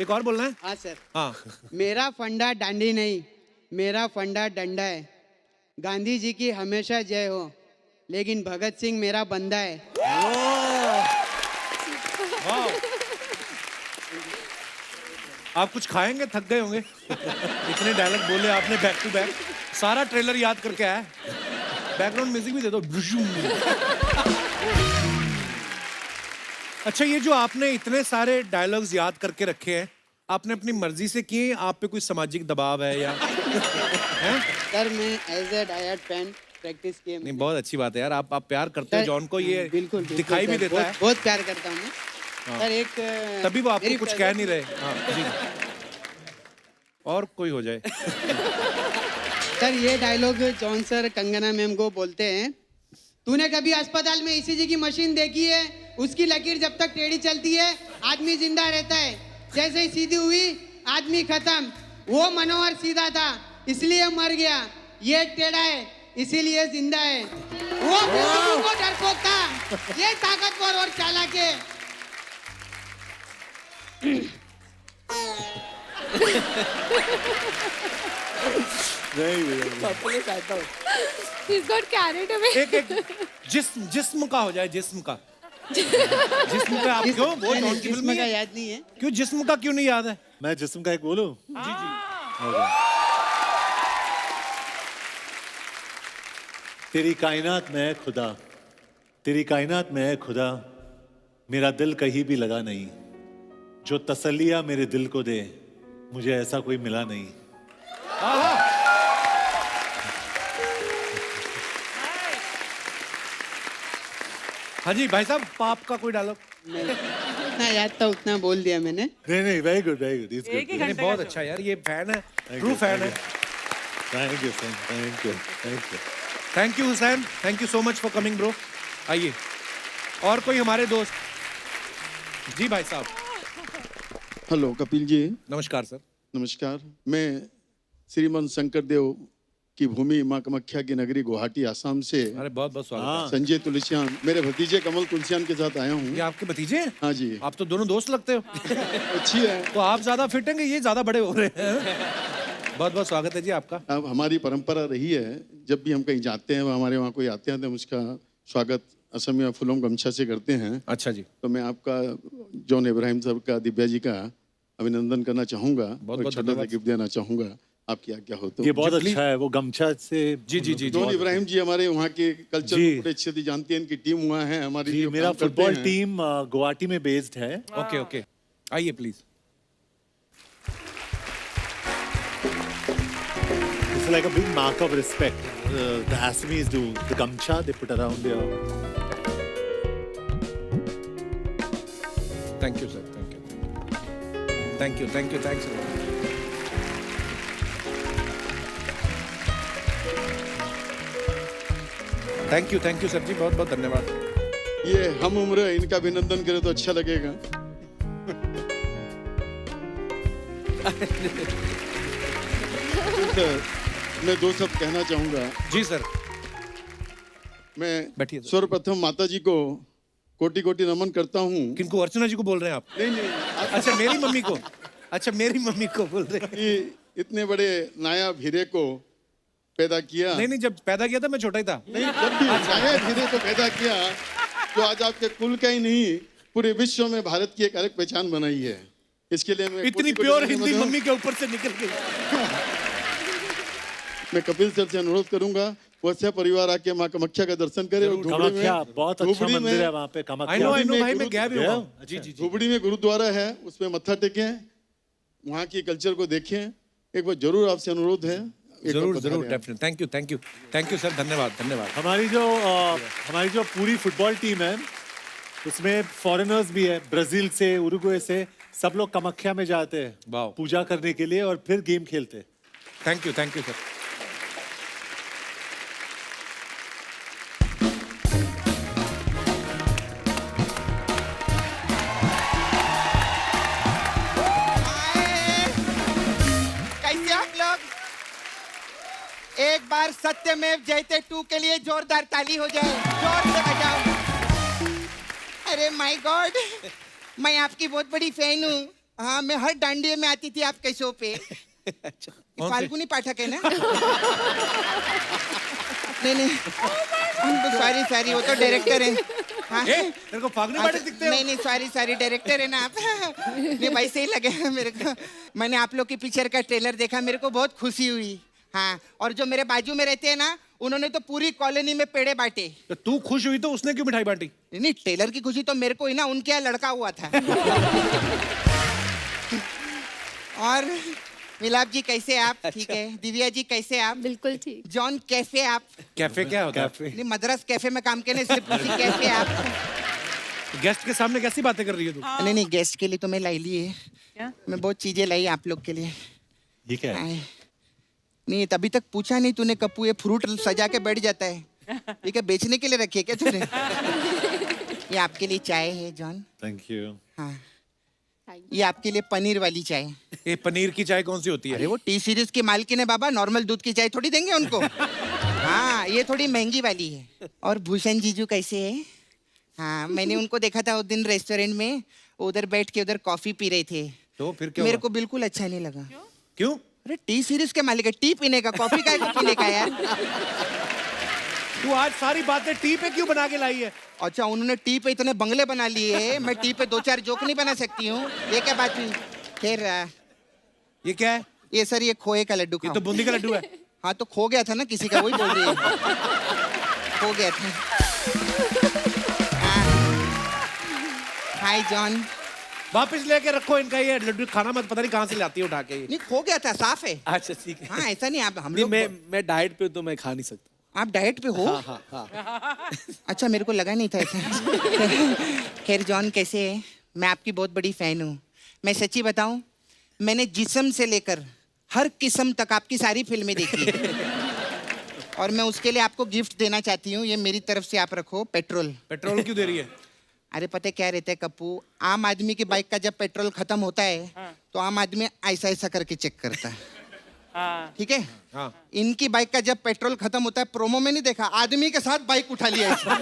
एक और बोलना है? हाँ सर। हाँ मेरा फंडा डांडी नहीं, मेरा फंडा डंडा है। गांधी जी की हमेशा जय हो, लेकिन भगत सिंह मेरा बंदा है। वाह, आप कुछ खाएंगे? थक गए होंगे, इतने डायलॉग बोले आपने बैक टू बैक। सारा ट्रेलर याद करके आया। बैकग्राउंड म्यूजिक भी दे दो। अच्छा, ये जो आपने इतने सारे डायलॉग्स याद करके रखे हैं, आपने अपनी मर्जी से किए? आप पे कोई सामाजिक दबाव है या? हैं? सर मैं as a diet fan practice किए। नहीं, बहुत अच्छी बात है यार, आप प्यार करते हो सर, जॉन को, ये बिल्कुल बिल्कुल दिखाई भी सर, देता है। बहुत प्यार करता हूँ मैं। सर एक तभी वो आपको मेरी कुछ कह फेवरेट- नहीं रहे। हाँ जी। और कोई हो जाए। सर ये dialogue John sir Kangana ma'am को बोलते हैं, तूने कभी अस्पताल में ईसीजी की मशीन देखी है? उसकी लकीर जब तक टेढ़ी चलती है आदमी जिंदा रहता है, जैसे ही सीधी हुई आदमी खत्म। वो मनोहर सीधा था इसलिए मर गया, ये टेढ़ा है इसीलिए जिंदा है। वो बेवकूफ को डरपोक था, ये ताकतवर और चालाक है। He's got carried away. एक जिस्म का हो जाए, जिस्म का। जिस्म का आप क्यों? वो नहीं, जॉन की फिल्म जिस्म में का है। याद नहीं है। क्यों जिस्म का क्यों नहीं याद है? मैं जिस्म का एक बोलूं? जी जी। तेरी कायनात में है खुदा, तेरी कायनात में है खुदा, मेरा दिल कहीं भी लगा नहीं, जो तसल्लियां मेरे दिल को दे मुझे ऐसा कोई मिला नहीं। हाँ जी भाई साहब, पाप का कोई डायलॉग? जितना याद था उतना बोल दिया मैंने। नहीं, very good, very good, it's एक ही गुड। घंटे बहुत का अच्छा यार, ये फैन है, ट्रू फैन है। Thank you, thank you, thank you. Thank you Hussain, thank you so much for coming bro. आइए और कोई हमारे दोस्त। जी भाई साहब। हेलो कपिल जी। नमस्कार सर। नमस्कार। मैं श्रीमान शंकर देव की भूमि माँ कामाख्या की नगरी गुवाहाटी आसाम से अरे बहुत बहुत स्वागत संजय तुलसियान, मेरे भतीजे कमल तुलसियान के साथ आया है। हूँ। ये आपके भतीजे हैं? हाँ जी। आप तो दोनों दोस्त लगते हो। अच्छी है। तो आप ज्यादा फिट हैं कि ये ज्यादा बड़े हो रहे हैं? बहुत बहुत स्वागत है जी आपका। अब हमारी परंपरा रही है, जब भी हम कहीं जाते हैं हमारे वहाँ कोई आते हैं तो हम उसका स्वागत असम या फूलों गमछा से करते हैं। अच्छा जी। तो मैं आपका जॉन इब्राहिम साहब का, दिव्या जी का अभिनंदन करना चाहूँगा और बहुत छोटा सा धन्यवाद। गिफ्ट देना चाहूँगा, आपकी आज्ञा हो तो। ये बहुत अच्छा है, वो गमछा से। जी जी जी। जॉन इब्राहिम जी हमारे वहाँ के कल्चर जी। को बड़े अच्छे से जानते हैं, इनकी टीम वहाँ है हमारी। जी, जो मेरा काम करते फुटबॉल हैं। टीम गुवाहाटी में बेस्ड है। ओके ओके, आइए please. It's like a big mark of respect. The Assamese do the gamcha they put around their. Thank you sir, thank you, thank you, thank you, thanks. Thank you sir ji, बहुत बहुत धन्यवाद। ये हम उम्र है, इनका अभिनंदन करें तो अच्छा लगेगा। सर, मैं दो शब्द कहना चाहूंगा। जी सर। मैं बैठिए सर। सर्वप्रथम माता जी को कोटि कोटि नमन करता हूँ। किनको? अर्चना जी को बोल रहे हैं आप? नहीं नहीं, अच्छा मेरी मम्मी को। अच्छा मेरी मम्मी को बोल रहे हैं। कि इतने बड़े नायाब हीरे को पैदा किया। नहीं नहीं, जब पैदा किया था मैं छोटा ही था। नहीं, जब भी नायाब हीरे को पैदा किया तो आज आपके कुल का ही नहीं पूरे विश्व में भारत की एक अलग पहचान बनाई है। इसके लिए मैं इतनी कोटि-कोटि प्योर नमन हिंदी करता हूं। मम्मी के ऊपर से निकल गई। मैं कपिल सर से अनुरोध करूंगा वैसे परिवार आके माँ कामाख्या का दर्शन करे। और धुबड़ी कामाख्या बहुत अच्छा धुबड़ी मंदिर है में वहाँ पे। आई कामाख्या नो में भाई, मैं गुरु- गया भी गया? हूँ। जी जी जी। धुबड़ी में गुरुद्वारा है, उसमें मत्था टेकें, वहाँ की कल्चर को देखें। एक बार जरूर आपसे अनुरोध है। एक बार जरूर पधारें जरूर, आप। Definite. Thank you, thank you, thank you sir, धन्यवाद धन्यवाद। हमारी जो पूरी फुटबॉल टीम है उसमें फॉरेनर्स भी है, ब्राजील से, उरुग्वे से, सब लोग कामाख्या में जाते हैं वाह। पूजा करने के लिए और फिर गेम खेलते हैं। Thank you sir. कैसे आप लोग? एक बार सत्यमेव जयते 2 के लिए जोरदार ताली हो जाए, जोर से बजाओ। अरे माय गॉड, मैं आपकी बहुत बड़ी फैन हूँ। हाँ, मैं हर डांडिये में आती थी आपके शो पे। कौन से? फाल्गुनी पाठक है ना? नहीं सॉरी, वो तो डायरेक्टर है। हाँ। तेरे को फागुनी पाठक दिखते हो? नहीं सॉरी, डायरेक्टर है ना आप। नहीं वैसे ही लगे मेरे को। मैंने आप लोग की पिक्चर का ट्रेलर देखा, मेरे को बहुत खुशी हुई। हाँ, और जो मेरे बाजू में रहते हैं ना, उन्होंने तो पूरी कॉलोनी में पेड़े बांटे। तो तू खुश हुई तो उसने क्यों मिठाई बांटी? नहीं, ट्रेलर की खुशी तो मेरे को ही ना, उनके यहाँ लड़का हुआ था। और मिलाप जी कैसे आप? ठीक है। दिव्या जी कैसे आप? बिल्कुल ठीक। जॉन कैफे आप? कैफे क्या होता है? नहीं, मद्रास कैफे में काम करने से पूछी कैफे आप? गेस्ट के सामने कैसी बातें कर रही है तू? नहीं गेस्ट के लिए तो मैं लाई ली है। मैं बहुत चीजें लाई आप लोग के लिए। ये क्या है? आए। नहीं तभी तक पूछा नहीं तूने कप्पू, ये फ्रूट सजा के बैठ जाता है, ये क्या बेचने के लिए रखी है क्या तूने? ये आपके लिए चाय है जॉन। Thank you. हाँ, ये आपके लिए पनीर वाली चाय। ये पनीर की चाय कौन सी होती है? अरे वो टी सीरीज की मालकिन है बाबा, नॉर्मल दूध की चाय थोड़ी देंगे उनको। हाँ, ये थोड़ी महंगी वाली है। और भूषण जीजू कैसे है? हाँ, मैंने उनको देखा था उस दिन रेस्टोरेंट में, उधर बैठ के उधर कॉफी पी रहे थे। तो फिर क्या मेरे हुआ? को बिल्कुल अच्छा नहीं लगा। क्यों? अरे टी सीरीज के मालिक है, टी पीने का, कॉफी का को पीने का यार। तू आज सारी बातें टी पे क्यों बना के लाई है? अच्छा, उन्होंने टी पे इतने बंगले बना लिए हैं, मैं टी पे 2-4 जोक नहीं बना सकती हूँ, ये क्या बात हुई? खैर ये क्या है? ये सर ये खोए का लड्डू ये खाओ। तो बूंदी का लड्डू है। हाँ तो खो गया था ना किसी का, वही बोल रही है। खो गया था। हाय जॉन। वापस लेके रखो इनका ये लड्डू, खाना मत, पता नहीं कहाँ से लाती है उठा के ये। नहीं खो गया था, साफ है। अच्छा ठीक है। हाँ ऐसा नहीं, आप हम नहीं, लोग मैं डाइट पे हूँ तो मैं खा नहीं सकता। आप डाइट पे हो? हाँ हाँ हाँ। अच्छा, मेरे को लगा नहीं था ऐसा। खैर जॉन कैसे है? मैं आपकी बहुत बड़ी फैन हूँ। मैं सच्ची बताऊँ, मैंने जिस्म से लेकर हर किस्म तक आपकी सारी फिल्में देखी है। और मैं उसके लिए आपको गिफ्ट देना चाहती हूँ, ये मेरी तरफ से आप रखो, पेट्रोल। पेट्रोल क्यों दे रही है? अरे पता है क्या रहता है कप्पू, आम आदमी की बाइक का जब पेट्रोल खत्म होता है तो आम आदमी ऐसा ऐसा करके चेक करता है, ठीक है? हाँ। इनकी बाइक का जब पेट्रोल खत्म होता है, प्रोमो में नहीं देखा, आदमी के साथ बाइक उठा लिया ऐसा।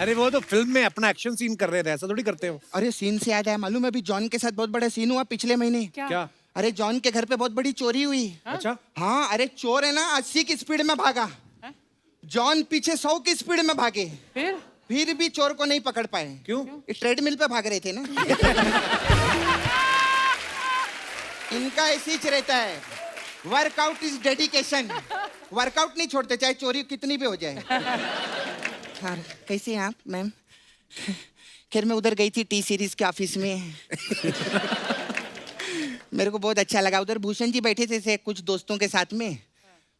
अरे वो तो फिल्म में अपना एक्शन सीन कर रहे थे, ऐसा थोड़ी करते हो। अरे सीन से याद आया, मालूम है अभी जॉन के साथ बहुत बड़ा सीन हुआ पिछले महीने। क्या? अरे जॉन के घर पे बहुत बड़ी चोरी हुई। अच्छा। हाँ, अरे चोर है ना 80 की स्पीड में भागा, जॉन पीछे 100 की स्पीड में भागे, फिर भी चोर को नहीं पकड़ पाए। क्यों? ट्रेडमिल पे भाग रहे थे ना। इनका ऐसे ही रहता है, वर्कआउट इज डेडिकेशन, वर्कआउट नहीं छोड़ते चाहे चोरी कितनी भी हो जाए। हाँ, कैसे हैं आप मैम? खैर मैं उधर गई थी टी सीरीज के ऑफिस में। मेरे को बहुत अच्छा लगा, उधर भूषण जी बैठे थे से कुछ दोस्तों के साथ में,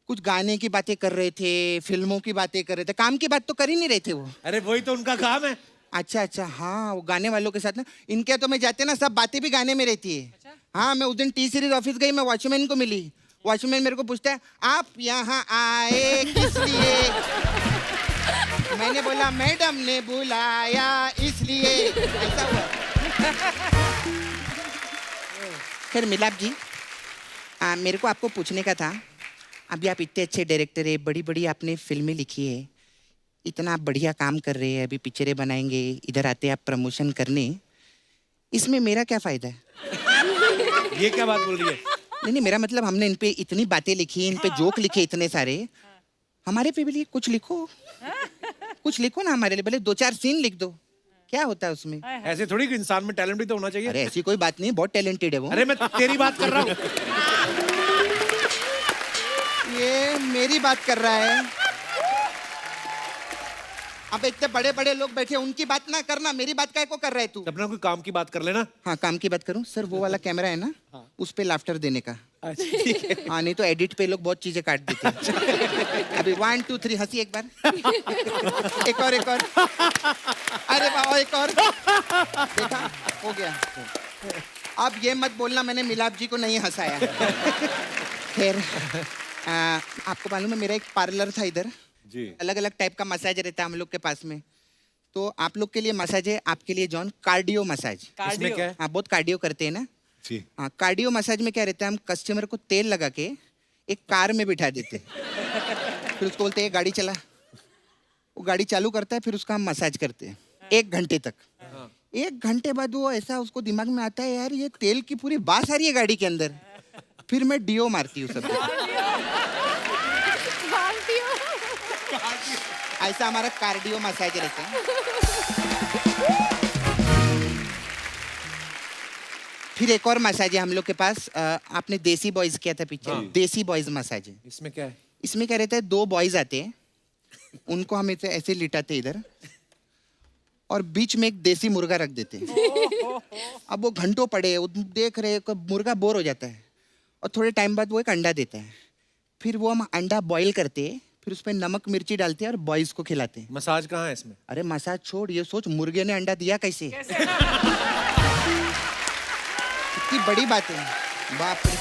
कुछ गाने की बातें कर रहे थे, फिल्मों की बातें कर रहे थे, काम की बात तो कर ही नहीं रहे थे वो। अरे वही तो उनका काम है। अच्छा अच्छा, हाँ वो गाने वालों के साथ ना, इनके तो मैं जाते ना सब बातें भी गाने में रहती है। हाँ, मैं उस दिन टी सीरीज ऑफिस गई, मैं वॉचमैन को मिली, वॉचमैन मेरे को पूछता है आप यहाँ आए किस लिए? मैंने बोला मैडम ने बुलाया इसलिए। ऐसा हुआ। खैर मिलाप जी, मेरे को आपको पूछने का था, अभी आप इतने अच्छे डायरेक्टर है, बड़ी बड़ी आपने फिल्में लिखी है, इतना आप बढ़िया काम कर रहे हैं, अभी पिक्चरें बनाएंगे, इधर आते आप प्रमोशन करने, इसमें मेरा क्या फायदा है? ये क्या बात बोल रही है? नहीं नहीं, मेरा मतलब हमने इन पे इतनी बातें लिखी, इन पे जोक लिखे इतने सारे, हमारे पे भी कुछ लिखो, कुछ लिखो ना हमारे लिए, भले 2-4 सीन लिख दो, क्या होता है उसमें? ऐसे थोड़ी कि इंसान में टैलेंट भी तो होना चाहिए। अरे ऐसी कोई बात नहीं, बहुत टैलेंटेड है वो। अरे मैं तेरी बात कर रहा हूँ। ये मेरी बात कर रहा है। अब इतने बड़े बड़े लोग बैठे, उनकी बात ना करना, मेरी बात काय को कर रहा है तू? अपना कोई काम की बात कर लेना। हाँ काम की बात करूं सर, वो वाला कैमरा है ना, उस पे लाफ्टर देने का। हाँ नहीं तो एडिट पे लोग बहुत चीजें काट देते हैं। अभी 1 2 3 हंसी एक बार, एक और एक और, अरे बाबा एक और, देखा हो गया। अब ये मत बोलना मैंने मिलाप जी को नहीं हंसाया। खैर आपको मालूम है मेरा एक पार्लर था इधर जी, अलग अलग टाइप का मसाज रहता है हम लोग के पास में, तो आप लोग के लिए मसाज है, आपके लिए जॉन कार्डियो मसाज। इसमें क्या है? हाँ बहुत कार्डियो करते हैं ना जी। हाँ, कार्डियो मसाज में क्या रहता है, हम कस्टमर को तेल लगा के एक कार में बिठा देते हैं, फिर उसको बोलते हैं गाड़ी चला, वो गाड़ी चालू करता है, फिर उसका हम मसाज करते हैं 1 घंटे तक। 1 घंटे बाद वो ऐसा उसको दिमाग में आता है यार ये तेल की पूरी बास आ रही है गाड़ी के अंदर, फिर मैं डीओ मारती हूँ सब। ऐसा हमारा कार्डियो मसाज रहता है। फिर एक और मसाज है हम लोग के पास, आपने देसी बॉयज किया था पिक्चर, देसी बॉयज मसाज है। इसमें क्या है? इसमें क्या रहता है, 2 बॉयज आते हैं, उनको हम ऐसे लिटाते इधर, और बीच में एक देसी मुर्गा रख देते हैं। अब वो घंटों पड़े वो देख रहे, मुर्गा बोर हो जाता है, और थोड़े टाइम बाद वो एक अंडा देता है, फिर वो हम अंडा बॉईल करते, फिर उसमें नमक मिर्ची डालते हैं और बॉयज को खिलाते हैं। मसाज कहाँ है इसमें? अरे मसाज छोड़, ये सोच मुर्गे ने अंडा दिया कैसे? कितनी बड़ी बात है, बाप रे।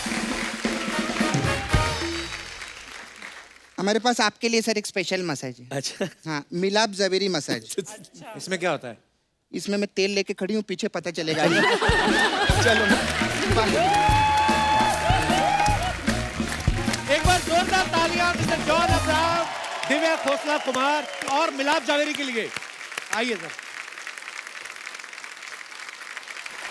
हमारे पास आपके लिए सर एक स्पेशल मसाज है। अच्छा। हाँ, मिलाप जवेरी मसाज। इसमें क्या होता है? इसमें मैं तेल लेके खड़ी हूँ, पीछे पता चलेगा। चलो एक बार जोरदार तालियां mister John Abraham, Divya Khosla Kumar और मिलाप जावेरी के लिए। आइए सर।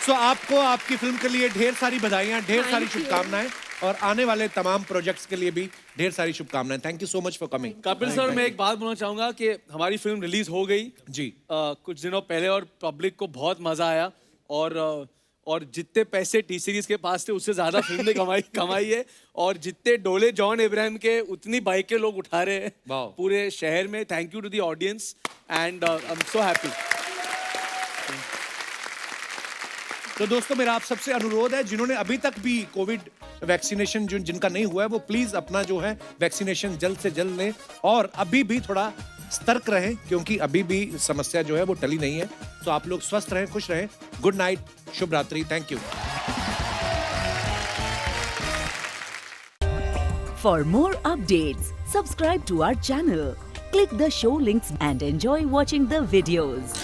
सो आपको आपकी फिल्म के लिए ढेर सारी बधाइयां, ढेर सारी Thank you. शुभकामनाएं और आने वाले तमाम प्रोजेक्ट्स के लिए भी ढेर सारी शुभकामनाएं। Thank you so much for coming. Kapil sir, मैं एक बात बोलना चाहूंगा कि हमारी फिल्म रिलीज हो गई जी कुछ दिनों पहले और पब्लिक को बहुत मजा आया और जितने पैसे टी सीरीज के पास थे उससे ज्यादा फिल्म ने कमाई है और जितने डोले जॉन इब्राहिम के उतनी बाइकें लोग उठा रहे हैं Wow. पूरे शहर में। Thank you to the audience and I am so happy. तो दोस्तों, मेरा आप सबसे अनुरोध है, जिन्होंने अभी तक भी कोविड वैक्सीनेशन जिनका नहीं हुआ है, वो प्लीज अपना जो है वैक्सीनेशन जल्द से जल्द लें और अभी भी थोड़ा सतर्क रहें, क्योंकि अभी भी समस्या जो है वो टली नहीं है। तो आप लोग स्वस्थ रहें, खुश रहें। गुड नाइट, शुभ रात्रि, thank you. For more updates, subscribe to our channel, click the show links and enjoy watching the videos.